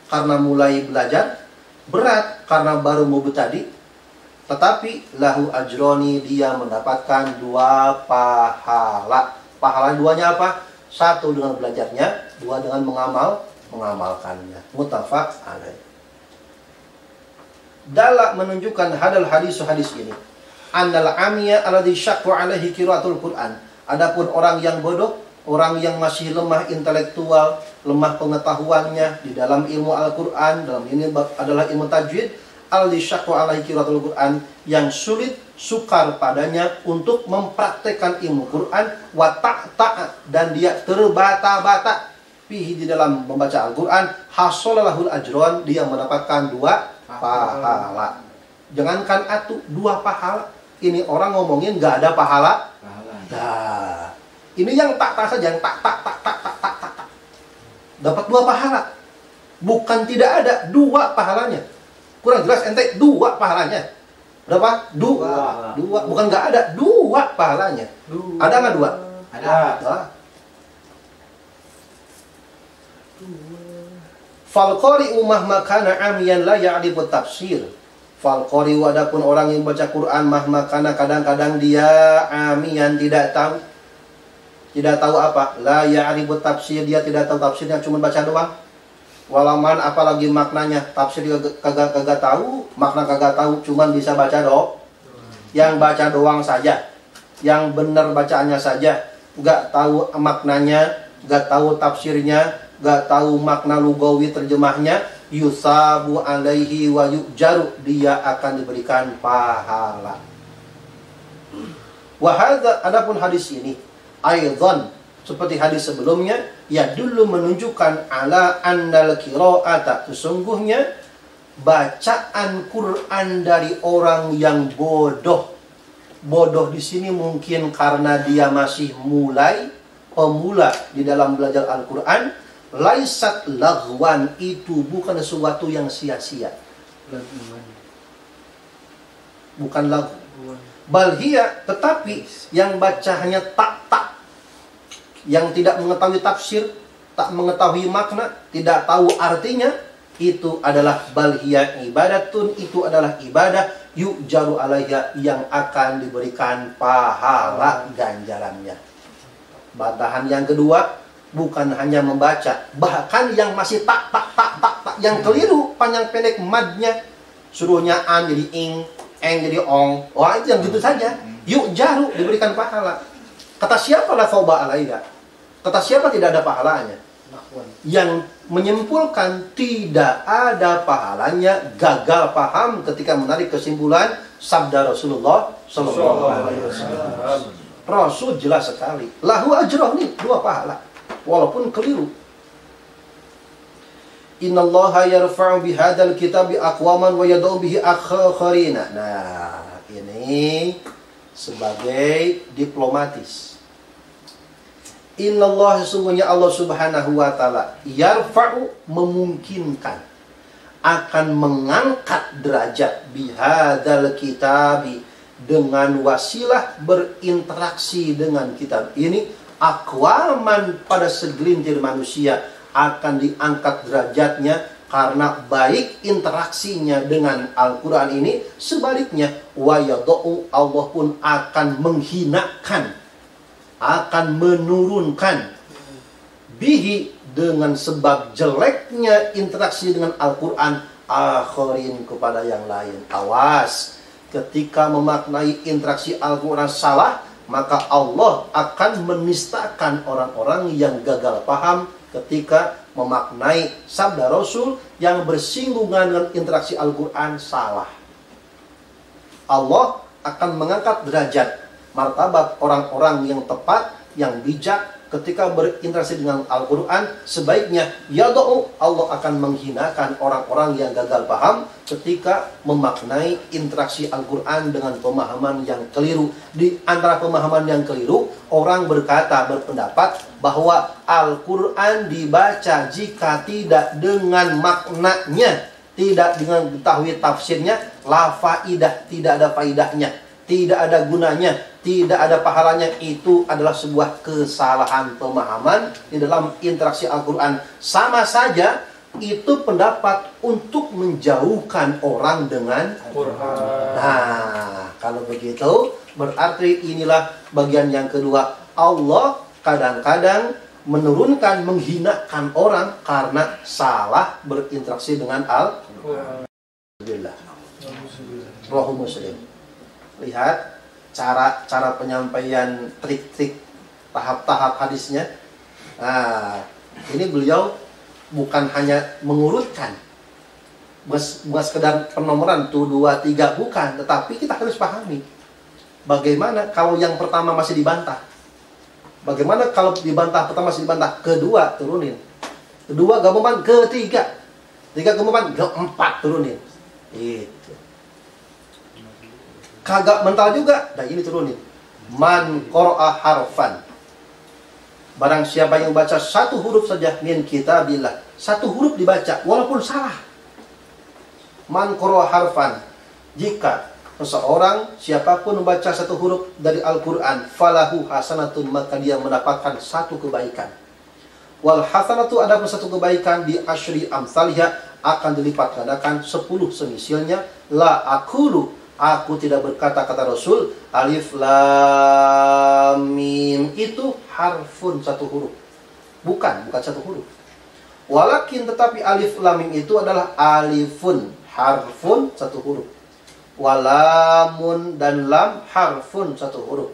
S1: karena mulai belajar, berat karena baru mau tadi, tetapi lahu ajroni, dia mendapatkan 2 pahala. Pahala duanya apa? 1 dengan belajarnya, 2 dengan mengamalkannya. Muttafaq alaih. Dalam menunjukkan hadal hadis ini, annal amiya alladhi syaqqa alaihi qiraatul Qur'an. Adapun orang yang bodoh, orang yang masih lemah intelektual, lemah pengetahuannya di dalam ilmu Al-Quran, dalam ini adalah ilmu tajwid, alladhi syaqqa alaihi qiraatul Qur'an, yang sulit sukar padanya untuk mempraktekkan ilmu Quran, wa ta'ta', dan dia terbata-bata fihi, di dalam membaca Al-Quran, hasolalahul ajron, dia mendapatkan 2 pahala. Jangankan 2 pahala, ini orang ngomongin nggak ada pahala. Nah, ini yang tak saja, yang tak dapat 2 pahala. Bukan tidak ada, 2 pahalanya. Kurang jelas ente, 2 pahalanya. Berapa? 2. Bukan nggak ada, 2 pahalanya. Ada nggak 2? Ada. Falqari'u mahma kana amiyan la ya'rifu tafsir. Falqari'u, adapun orang yang baca Quran, mahma kana, kadang-kadang dia amiyan, tidak tahu apa? La ya'rifu tafsir, dia tidak tahu tafsirnya, cuma baca doang. Walaman, apalagi maknanya, tafsir kagak tahu, makna kagak tahu, cuman bisa baca doang. Yang baca doang saja, yang benar bacaannya saja, nggak tahu maknanya, nggak tahu tafsirnya, gak tahu makna lugawi terjemahnya, yusabu alaihi wa yujaru, dia akan diberikan pahala. Wahada, adapun hadis ini aidan, seperti hadis sebelumnya, ya dulu menunjukkan ala annal qiraata, sesungguhnya bacaan Quran dari orang yang bodoh. Bodoh di sini mungkin karena dia masih pemula di dalam belajar Al-Quran. Laisat laghwan, itu bukan sesuatu yang sia-sia, bukan lagu. Balhia, tetapi yang baca hanya tak, yang tidak mengetahui tafsir, tak mengetahui makna, tidak tahu artinya, itu adalah balhia ibadatun, itu adalah ibadah yujaru alaiha, yang akan diberikan pahala ganjarannya. Bantahan yang kedua, bukan hanya membaca, bahkan yang masih tak, yang keliru panjang pendek madnya, suruhnya an jadi ing jadi ong, wah itu yang gitu saja. Yuk jaru, diberikan pahala. Kata siapa la thawba alaiha? Kata siapa tidak ada pahalanya? Yang menyimpulkan tidak ada pahalanya gagal paham ketika menarik kesimpulan sabda Rasulullah sallallahu alaihi wasallam. Rasul jelas sekali, lahu ajrah, nih 2 pahala. Walaupun keliru. Innallaha yarfa'u bihadzal kitabi aqwaman wa yad'u bihi akharina. Nah, ini sebagai diplomatis. Innallaha, sesungguhnya Allah Subhanahu wa taala, yarfa'u, memungkinkan, akan mengangkat derajat bihadzal kitabi, dengan wasilah berinteraksi dengan kitab ini, aqwaman, pada segelintir manusia akan diangkat derajatnya karena baik interaksinya dengan Al-Quran ini. Sebaliknya, wa yadau, Allah pun akan menghinakan, akan menurunkan, bihi, dengan sebab jeleknya interaksi dengan Al-Quran, akharin, kepada yang lain. Awas, ketika memaknai interaksi Al-Quran salah, maka Allah akan menistakan orang-orang yang gagal paham ketika memaknai sabda Rasul yang bersinggungan dengan interaksi Al-Quran salah. Allah akan mengangkat derajat martabat orang-orang yang tepat, yang bijak ketika berinteraksi dengan Al-Quran. Sebaiknya yada'u, Allah akan menghinakan orang-orang yang gagal paham ketika memaknai interaksi Al-Quran dengan pemahaman yang keliru. Di antara pemahaman yang keliru, orang berpendapat bahwa Al-Quran dibaca jika tidak dengan maknanya, tidak dengan ketahui tafsirnya, la faidah, tidak ada faidahnya, tidak ada gunanya, tidak ada pahalanya. Itu adalah sebuah kesalahan pemahaman di dalam interaksi Al-Quran. Sama saja itu pendapat untuk menjauhkan orang dengan Quran. Nah, kalau begitu berarti inilah bagian yang kedua. Allah kadang-kadang menurunkan, menghinakan orang karena salah berinteraksi dengan Al-Quran. Rohu Muslim. Lihat cara penyampaian, trik-trik, tahap-tahap hadisnya. Nah, ini beliau bukan hanya mengurutkan, bukan sekedar penomoran 1, 2, 3, bukan. Tetapi kita harus pahami bagaimana kalau yang pertama masih dibantah. Bagaimana kalau dibantah pertama masih dibantah, kedua turunin, kedua gabungan, ketiga gabungan, keempat turunin. Itu kagak mental juga, nah ini turunin. Man qara'a harfan, barang siapa yang baca satu huruf saja min kitabillah, satu huruf dibaca walaupun salah. Man qara'a harfan, jika seseorang, siapapun membaca satu huruf dari Al-Quran, falahu hasanatun, maka dia mendapatkan satu kebaikan. Wal hasanatu, ada satu kebaikan, di asyri amsalihha, akan dilipat gandakan 10 semisilnya. La aqulu, aku tidak berkata, kata Rasul, alif lam mim itu harfun, satu huruf. Bukan satu huruf. Walakin, tetapi alif lam mim itu adalah alifun, harfun, satu huruf. Walamun dan lam harfun, satu huruf.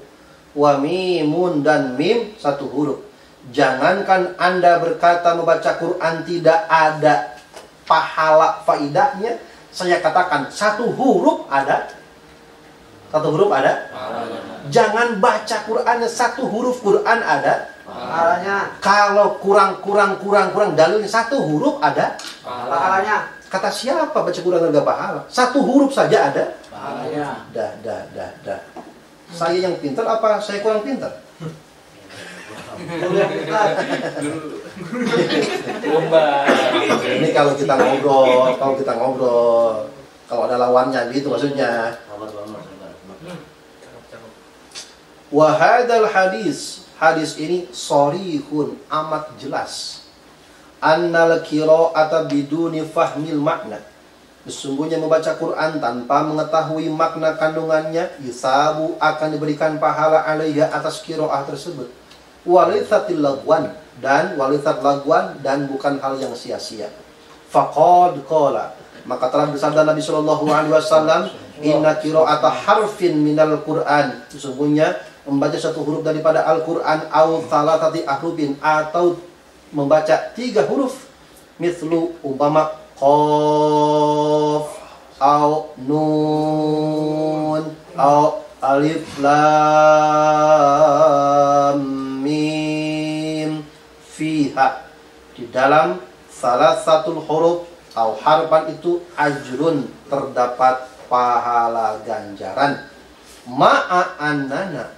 S1: Wa mimun dan mim, satu huruf. Jangankan Anda berkata membaca Quran tidak ada pahala faidahnya, saya katakan satu huruf ada. Satu huruf ada. Jangan baca Qurannya, satu huruf Quran ada pahalanya. Kalau kurang dalilnya, satu huruf ada pahalanya. Kata siapa baca Quran enggak pahala? Satu huruf saja ada pahalanya. Dah. Saya yang pintar apa saya kurang pintar? Ini kalau kita ngobrol, kalau ada lawannya gitu maksudnya. Wa hadzal hadis ini sharihun, amat jelas. Annal qira'ata biduni fahmil makna, sesungguhnya membaca Quran tanpa mengetahui makna kandungannya, yusabu, akan diberikan pahala alaiha, atas qira'ah tersebut. Walithatil lagwan, dan walithat lagwan, dan bukan hal yang sia-sia. Faqad qala, maka telah bersabda Nabi sallallahu alaihi wasallam, inna qira'ata harfin minal Quran, sesungguhnya membaca satu huruf daripada Al-Quran, au thalathati ahrufin, atau membaca 3 huruf, mithlu, umpama qaf, au nun, au alif lam mim, fiha, di dalam salah satu huruf au harfan itu ajrun, terdapat pahala ganjaran. Ma'a annana,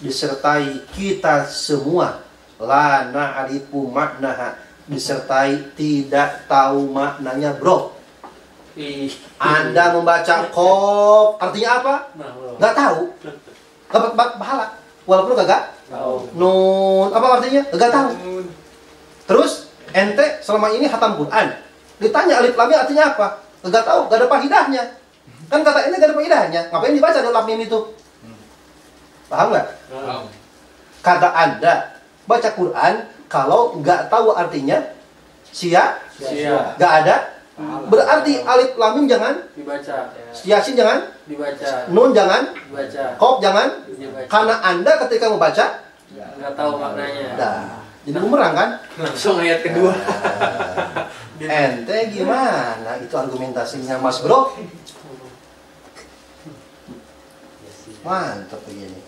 S1: disertai kita semua, la na'rifu maknaha, disertai tidak tahu maknanya, bro. Anda membaca qaf artinya apa? Nggak tahu, dapat pahala walaupun kagak tahu. Nun apa artinya? Nggak tahu. Terus ente selama ini hatam Quran, ditanya alif lam mim artinya apa? Nggak tahu, nggak ada faedahnya. Kan kata ini nggak ada faedahnya, ngapain dibaca alif lam mim itu? Paham nggak? Kata Anda baca Quran kalau nggak tahu artinya, sia-sia, nggak ada Berarti alif lam mim jangan,
S2: Dibaca.
S1: yasin jangan,
S2: Dibaca.
S1: nun jangan,
S2: Dibaca.
S1: qaf jangan.
S2: Dibaca.
S1: Karena Anda ketika membaca,
S2: Nggak tahu maknanya.
S1: dah, jadi bumerang kan?
S2: Langsung ayat kedua.
S1: Ente gimana itu argumentasinya Mas Bro? Mantap begini.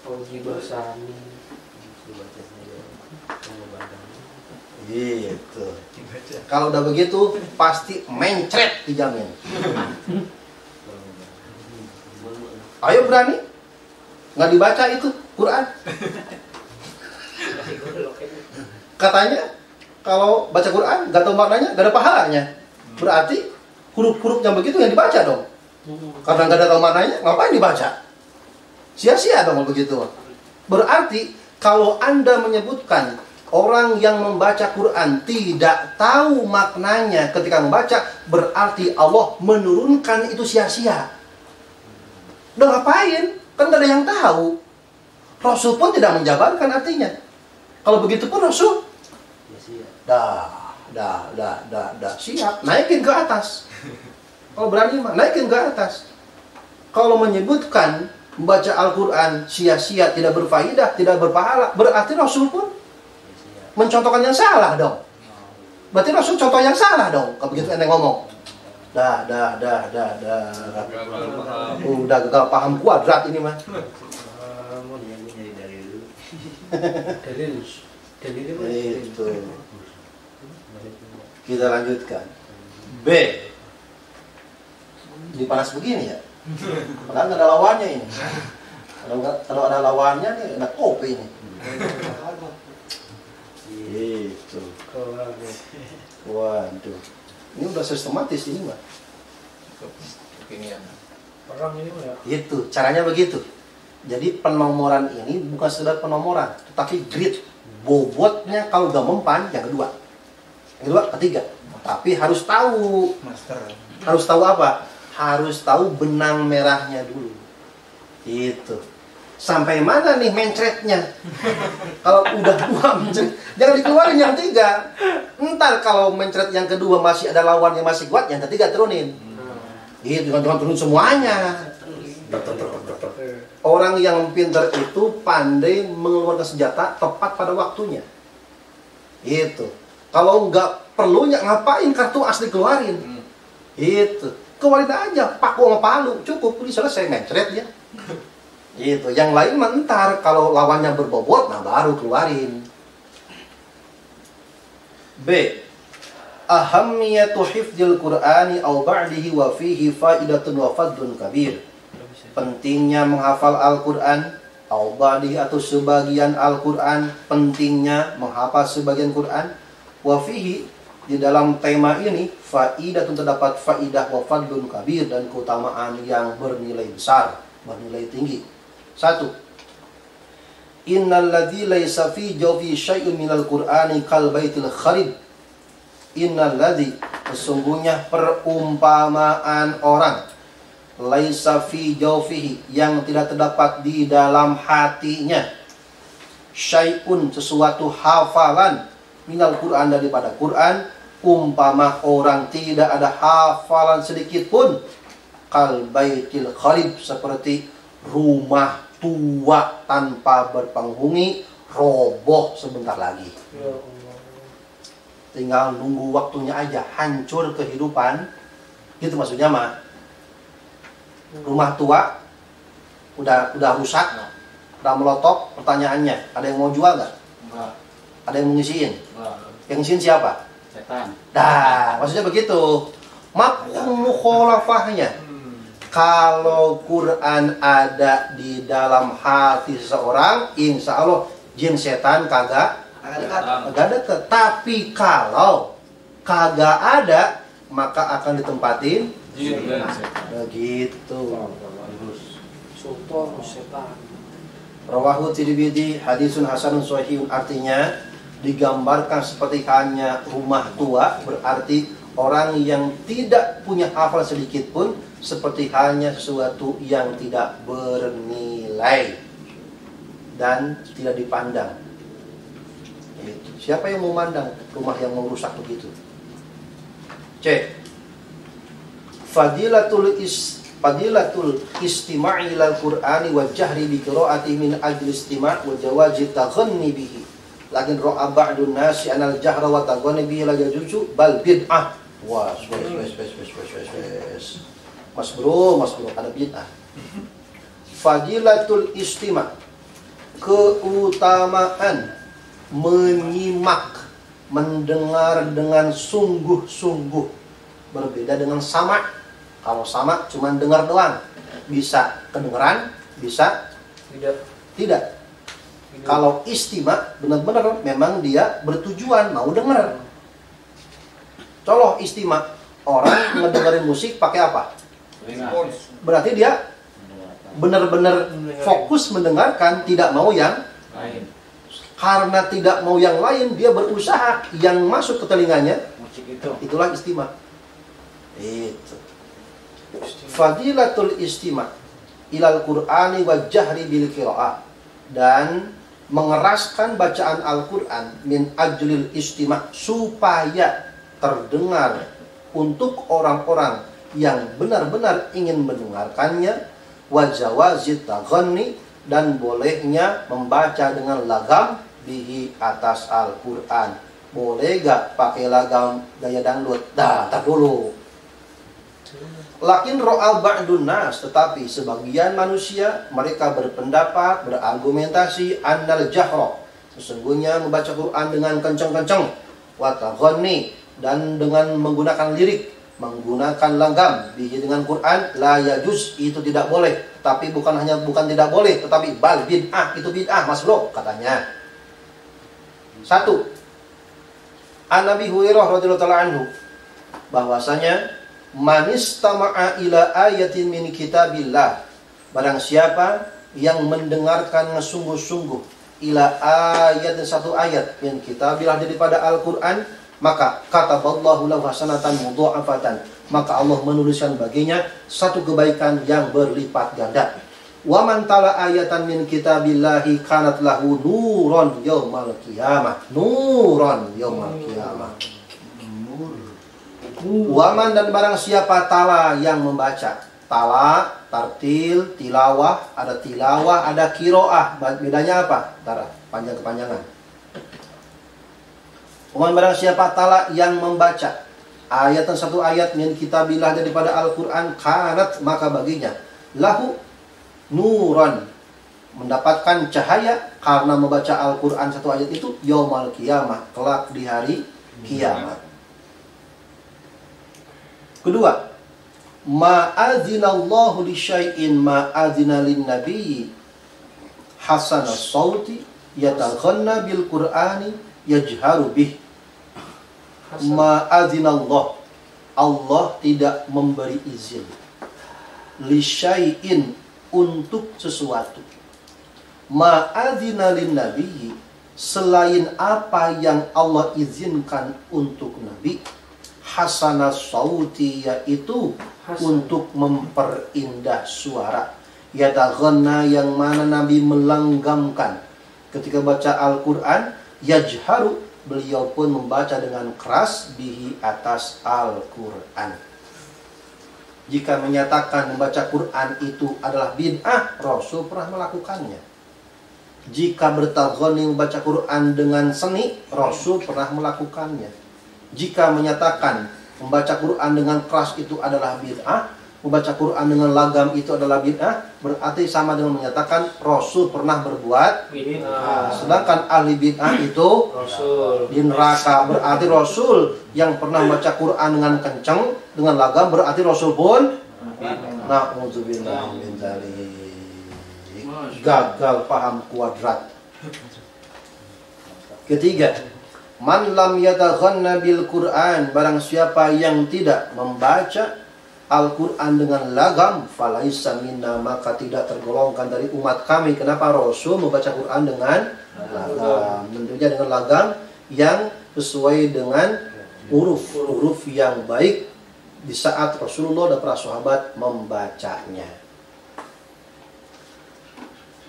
S2: Oji Basani.
S1: Gitu. Kalau udah begitu pasti mencret dijamin. Ayo berani? Nggak dibaca itu Quran. Katanya kalau baca Quran nggak tahu maknanya, nggak ada pahalanya. Berarti huruf-huruf yang begitu yang dibaca dong. Karena nggak ada tahu maknanya, ngapain dibaca? Sia-sia dong kalau begitu. Berarti kalau Anda menyebutkan orang yang membaca Quran tidak tahu maknanya ketika membaca, berarti Allah menurunkan itu sia-sia. Udah ngapain? Kan gak ada yang tahu. Rasul pun tidak menjabarkan artinya. Kalau begitu pun Rasul dah siap, naikin ke atas. Kalau berani mah naikin ke atas. Kalau menyebutkan membaca Al-Quran sia-sia, tidak berfaedah, tidak berpahala, berarti Rasul pun mencontohkan yang salah dong. Berarti Rasul contoh yang salah dong. Kalau begitu ente ngomong. Dah. Udah gagal paham kuadrat ini mah. Itu. Kita lanjutkan. B. Jadi panas begini ya. Padahal nggak ada lawannya ini. Kalau ada lawannya nih, enak kopi ini. Itu. Waduh. Ini udah sistematis ini mah.
S2: Orang ini ya.
S1: Itu, caranya begitu. Jadi penomoran ini bukan sekedar penomoran, tetapi grid. Bobotnya kalau udah mempan yang kedua. Yang kedua, ketiga. Tapi harus tahu. Harus tahu apa? Harus tahu benang merahnya dulu. Itu. Sampai mana nih mencretnya? Kalau udah dua mencret, jangan dikeluarin yang tiga. Ntar kalau mencret yang kedua masih ada lawan yang masih kuat, yang ketiga turunin. Gitu, jangan turun semuanya. Orang yang pintar itu pandai mengeluarkan senjata tepat pada waktunya. Itu. Kalau nggak perlu, ngapain kartu asli keluarin? Itu. Keluarin aja, paku sama palu, cukup, udah selesai mencret ya. Gitu. Yang lain mentar kalau lawannya berbobot, nah baru keluarin. B. Ahammiyatu hifdzil Qur'ani aw ba'dihi wa fihi faidatun wa fadlun kabir. Pentingnya menghafal Al-Qur'an aw ba'dihi atau sebagian Al-Qur'an, pentingnya menghafal sebagian Qur'an. Wa fihi, di dalam tema ini faidatun, terdapat faidah, wa fadlun kabir, dan keutamaan yang bernilai besar, bernilai tinggi. 1. Innal ladzi laisa fi jawfi syai'un minal Qur'ani kal baitil kharib. Innal ladzi, sesungguhnya perumpamaan orang, laisa fi jawfihi, yang tidak terdapat di dalam hatinya, syai'un, sesuatu hafalan, minal Qur'an, daripada Qur'an, umpama orang tidak ada hafalan sedikit pun, kal baitil kharib, seperti rumah tua tanpa berpenghuni, roboh sebentar lagi. Tinggal nunggu waktunya aja, hancur kehidupan. Gitu maksudnya mah. Rumah tua udah rusak, udah melotok. Pertanyaannya, ada yang mau jual nggak? Ada yang mau ngisiin? Yang ngisiin siapa?
S2: Setan.
S1: Dah, maksudnya begitu. Mafhum mukhalafahnya. Kalau Quran ada di dalam hati seseorang, insya Allah jin setan kagak dekat. Tapi kalau kagak ada, maka akan ditempatin jin dan setan. Begitu.
S2: Sultan setan.
S1: Rawahu Tirmidzi hadisun hasanun shahihun, artinya digambarkan seperti hanya rumah tua, berarti orang yang tidak punya hafal sedikit pun seperti halnya sesuatu yang tidak bernilai dan tidak dipandang. Itu. Siapa yang mau mandang rumah yang mau rusak begitu? C. Fadilatul istima'i ilal Qur'ani wa jahri bi qira'ati min ajli istima' wa jawazi taghanni bihi. Lakin ra'a ba'dun nasi anal jahra wa taghanni bihi la yajuzu bal bid'ah. Wah, Mas bro, ada bid'ah. Fadilatul istima', keutamaan menyimak, mendengar dengan sungguh-sungguh. Berbeda dengan sama. Kalau sama cuma dengar doang, bisa kedengeran, bisa tidak. Kalau istima benar-benar memang dia bertujuan mau dengar. Contoh istima, orang ngedengerin musik pakai apa? Berarti dia benar-benar fokus mendengarkan, tidak mau yang lain. Karena tidak mau yang lain, dia berusaha yang masuk ke telinganya musik itu. Itulah istima. Itu. Fadilatul istima' ilal Qur'ani wa jahri bil qira'ah, dan mengeraskan bacaan Al-Qur'an min ajlil istima', supaya terdengar untuk orang-orang yang benar-benar ingin mendengarkannya, wa jawazit taghanni, dan bolehnya membaca dengan lagam bihi atas Al-Qur'an. Boleh gak pakai lagam gaya dangdut? Tar dulu. Lakin ro'al ba'dun nas, tetapi sebagian manusia mereka berpendapat, berargumentasi annal jahra, sesungguhnya membaca Quran dengan kencang-kencang, wa taghanni, dan dengan menggunakan lirik, menggunakan langgam bihi dengan Quran, la yajuz, itu tidak boleh. Tapi bukan tidak boleh, tetapi bal bid'ah, itu bid'ah Mas Bro, katanya. 1. An Nabi Hurairah radhiyallahu ta'ala anhu, bahwasanya manistama'a ila ayatin min kitabillah, barang siapa yang mendengarkan sungguh-sungguh ila ayatin, satu ayat min kitabillah, daripada Al-Quran, maka kataballahu lahu hasanatan mudha'afatan, maka Allah menuliskan baginya satu kebaikan yang berlipat ganda. Wa man tala ayatan min kitabillahi kanat lahu nuron yaumal qiyamah, nuron yaumal qiyamah. Waman, dan barang siapa tala, yang membaca. Tala, tartil, tilawah, ada kiroah. Bedanya apa? Tara, panjang kepanjangan. Waman, barang siapa tala, yang membaca ayatan, satu ayat min kitabillah, daripada Al-Quran, kanat, maka baginya lahu nuran, mendapatkan cahaya karena membaca Al-Quran satu ayat itu, yaumal qiyamah, kelak di hari kiamat. Kedua, ma'adzinallahu li syai'in ma'adzina lin nabiyyi hasanas sauti yataghanna bil qur'ani yajharu bih. Ma'adzinallah, Allah tidak memberi izin, li syai'in, untuk sesuatu, ma'adzina lin nabiyyi, selain apa yang Allah izinkan untuk nabi, hasanas sauti, yaitu untuk memperindah suara, yataghanna, yang mana Nabi melanggamkan ketika baca Al-Quran, yajharu, beliau pun membaca dengan keras, bihi, atas Al-Quran. Jika menyatakan membaca Quran itu adalah bid'ah, Rasul pernah melakukannya. Jika bertaghani membaca Quran dengan seni, Rasul pernah melakukannya. Jika menyatakan membaca Quran dengan keras itu adalah bid'ah, membaca Quran dengan lagam itu adalah bid'ah, berarti sama dengan menyatakan Rasul pernah berbuat bid'ah. Sedangkan ahli bid'ah itu Rasul di neraka. Berarti Rasul yang pernah membaca Quran dengan kencang, dengan lagam, berarti Rasul pun na'udzubillah min dzalik. Gagal paham kuadrat. Ketiga, man lam yataghanna bil Qur'an, barang siapa yang tidak membaca Al-Quran dengan lagam, falaisa minna, maka tidak tergolongkan dari umat kami. Kenapa? Rasul membaca Quran dengan lagam, tentunya dengan lagam yang sesuai dengan huruf yang baik di saat Rasulullah dan para sahabat membacanya.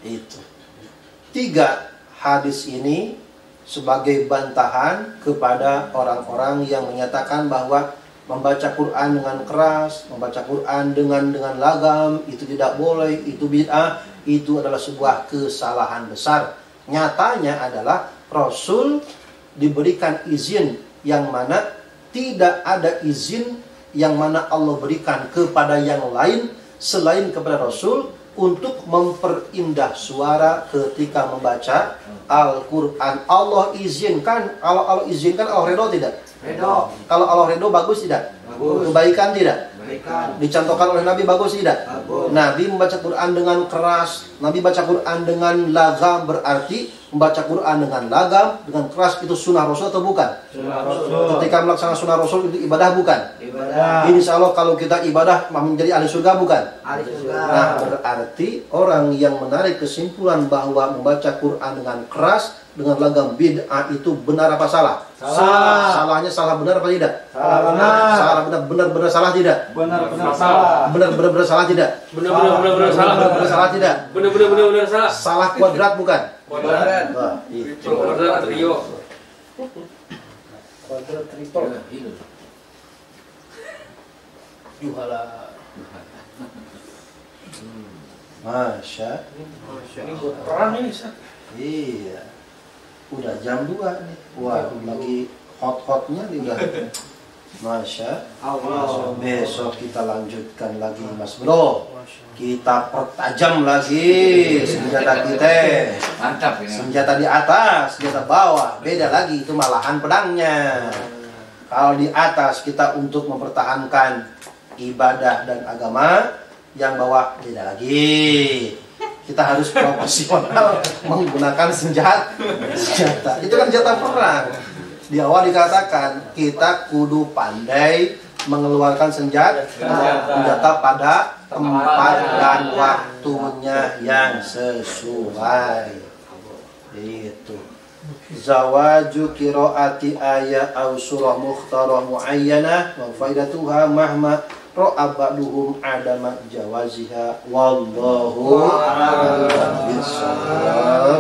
S1: Itu 3 hadis ini sebagai bantahan kepada orang-orang yang menyatakan bahwa membaca Quran dengan keras, membaca Quran dengan lagam, itu tidak boleh, itu bid'ah, itu adalah sebuah kesalahan besar. Nyatanya adalah Rasul diberikan izin yang mana tidak ada izin yang mana Allah berikan kepada yang lain selain kepada Rasul untuk memperindah suara ketika membaca Al-Quran. Allah izinkan, Allah izinkan, Allah redho tidak?
S4: Redho.
S1: Kalau Allah redho bagus tidak?
S4: Bagus.
S1: Kebaikan tidak?
S4: Berikan.
S1: Dicontohkan oleh Nabi bagus tidak?
S4: Bagus.
S1: Nabi membaca Quran dengan keras, Nabi baca Quran dengan lagam, berarti membaca Quran dengan lagam, dengan keras itu sunnah Rasul atau bukan?
S4: Sunnah Rasul.
S1: Ketika melaksanakan sunnah Rasul itu ibadah bukan?
S4: Ibadah.
S1: Insya Allah kalau kita ibadah menjadi ahli surga bukan?
S4: Ahli surga.
S1: Nah, berarti orang yang menarik kesimpulan bahwa membaca Quran dengan keras, dengan lagam bid'ah itu benar apa salah?
S4: Salah.
S1: Salahnya salah benar apa tidak?
S4: Salah benar.
S1: Salah benar salah tidak?
S4: Benar-benar salah.
S1: Benar salah tidak?
S2: Benar-benar salah.
S1: Benar salah tidak?
S2: Benar-benar salah.
S1: Salah kuadrat bukan?
S2: Kuadrat.
S1: Wah, itu.
S2: Kuadrat trio.
S1: Kuadrat triple. Juhala. Masya.
S2: Ini buat perang ini, Sat.
S1: Iya. Udah jam 2 nih. Wah, lagi hot-hotnya nih udah. Masya Allah. Besok kita lanjutkan lagi Mas Bro. Kita pertajam lagi senjata kita.
S4: Mantap ini.
S1: Senjata di atas, senjata bawah. Beda lagi, itu malahan pedangnya. Kalau di atas kita untuk mempertahankan ibadah dan agama, yang bawah beda lagi. Kita harus profesional menggunakan senjata. Itu kan senjata perang. Di awal dikatakan kita kudu pandai mengeluarkan senjata pada tempat dan waktunya yang sesuai. Itu. Zawaju qiraati ayat aw surah mukhtarah muayyanah wa faidatuha mahma ra'abaduhum adama jawaziha wallahu a'lam bishawab.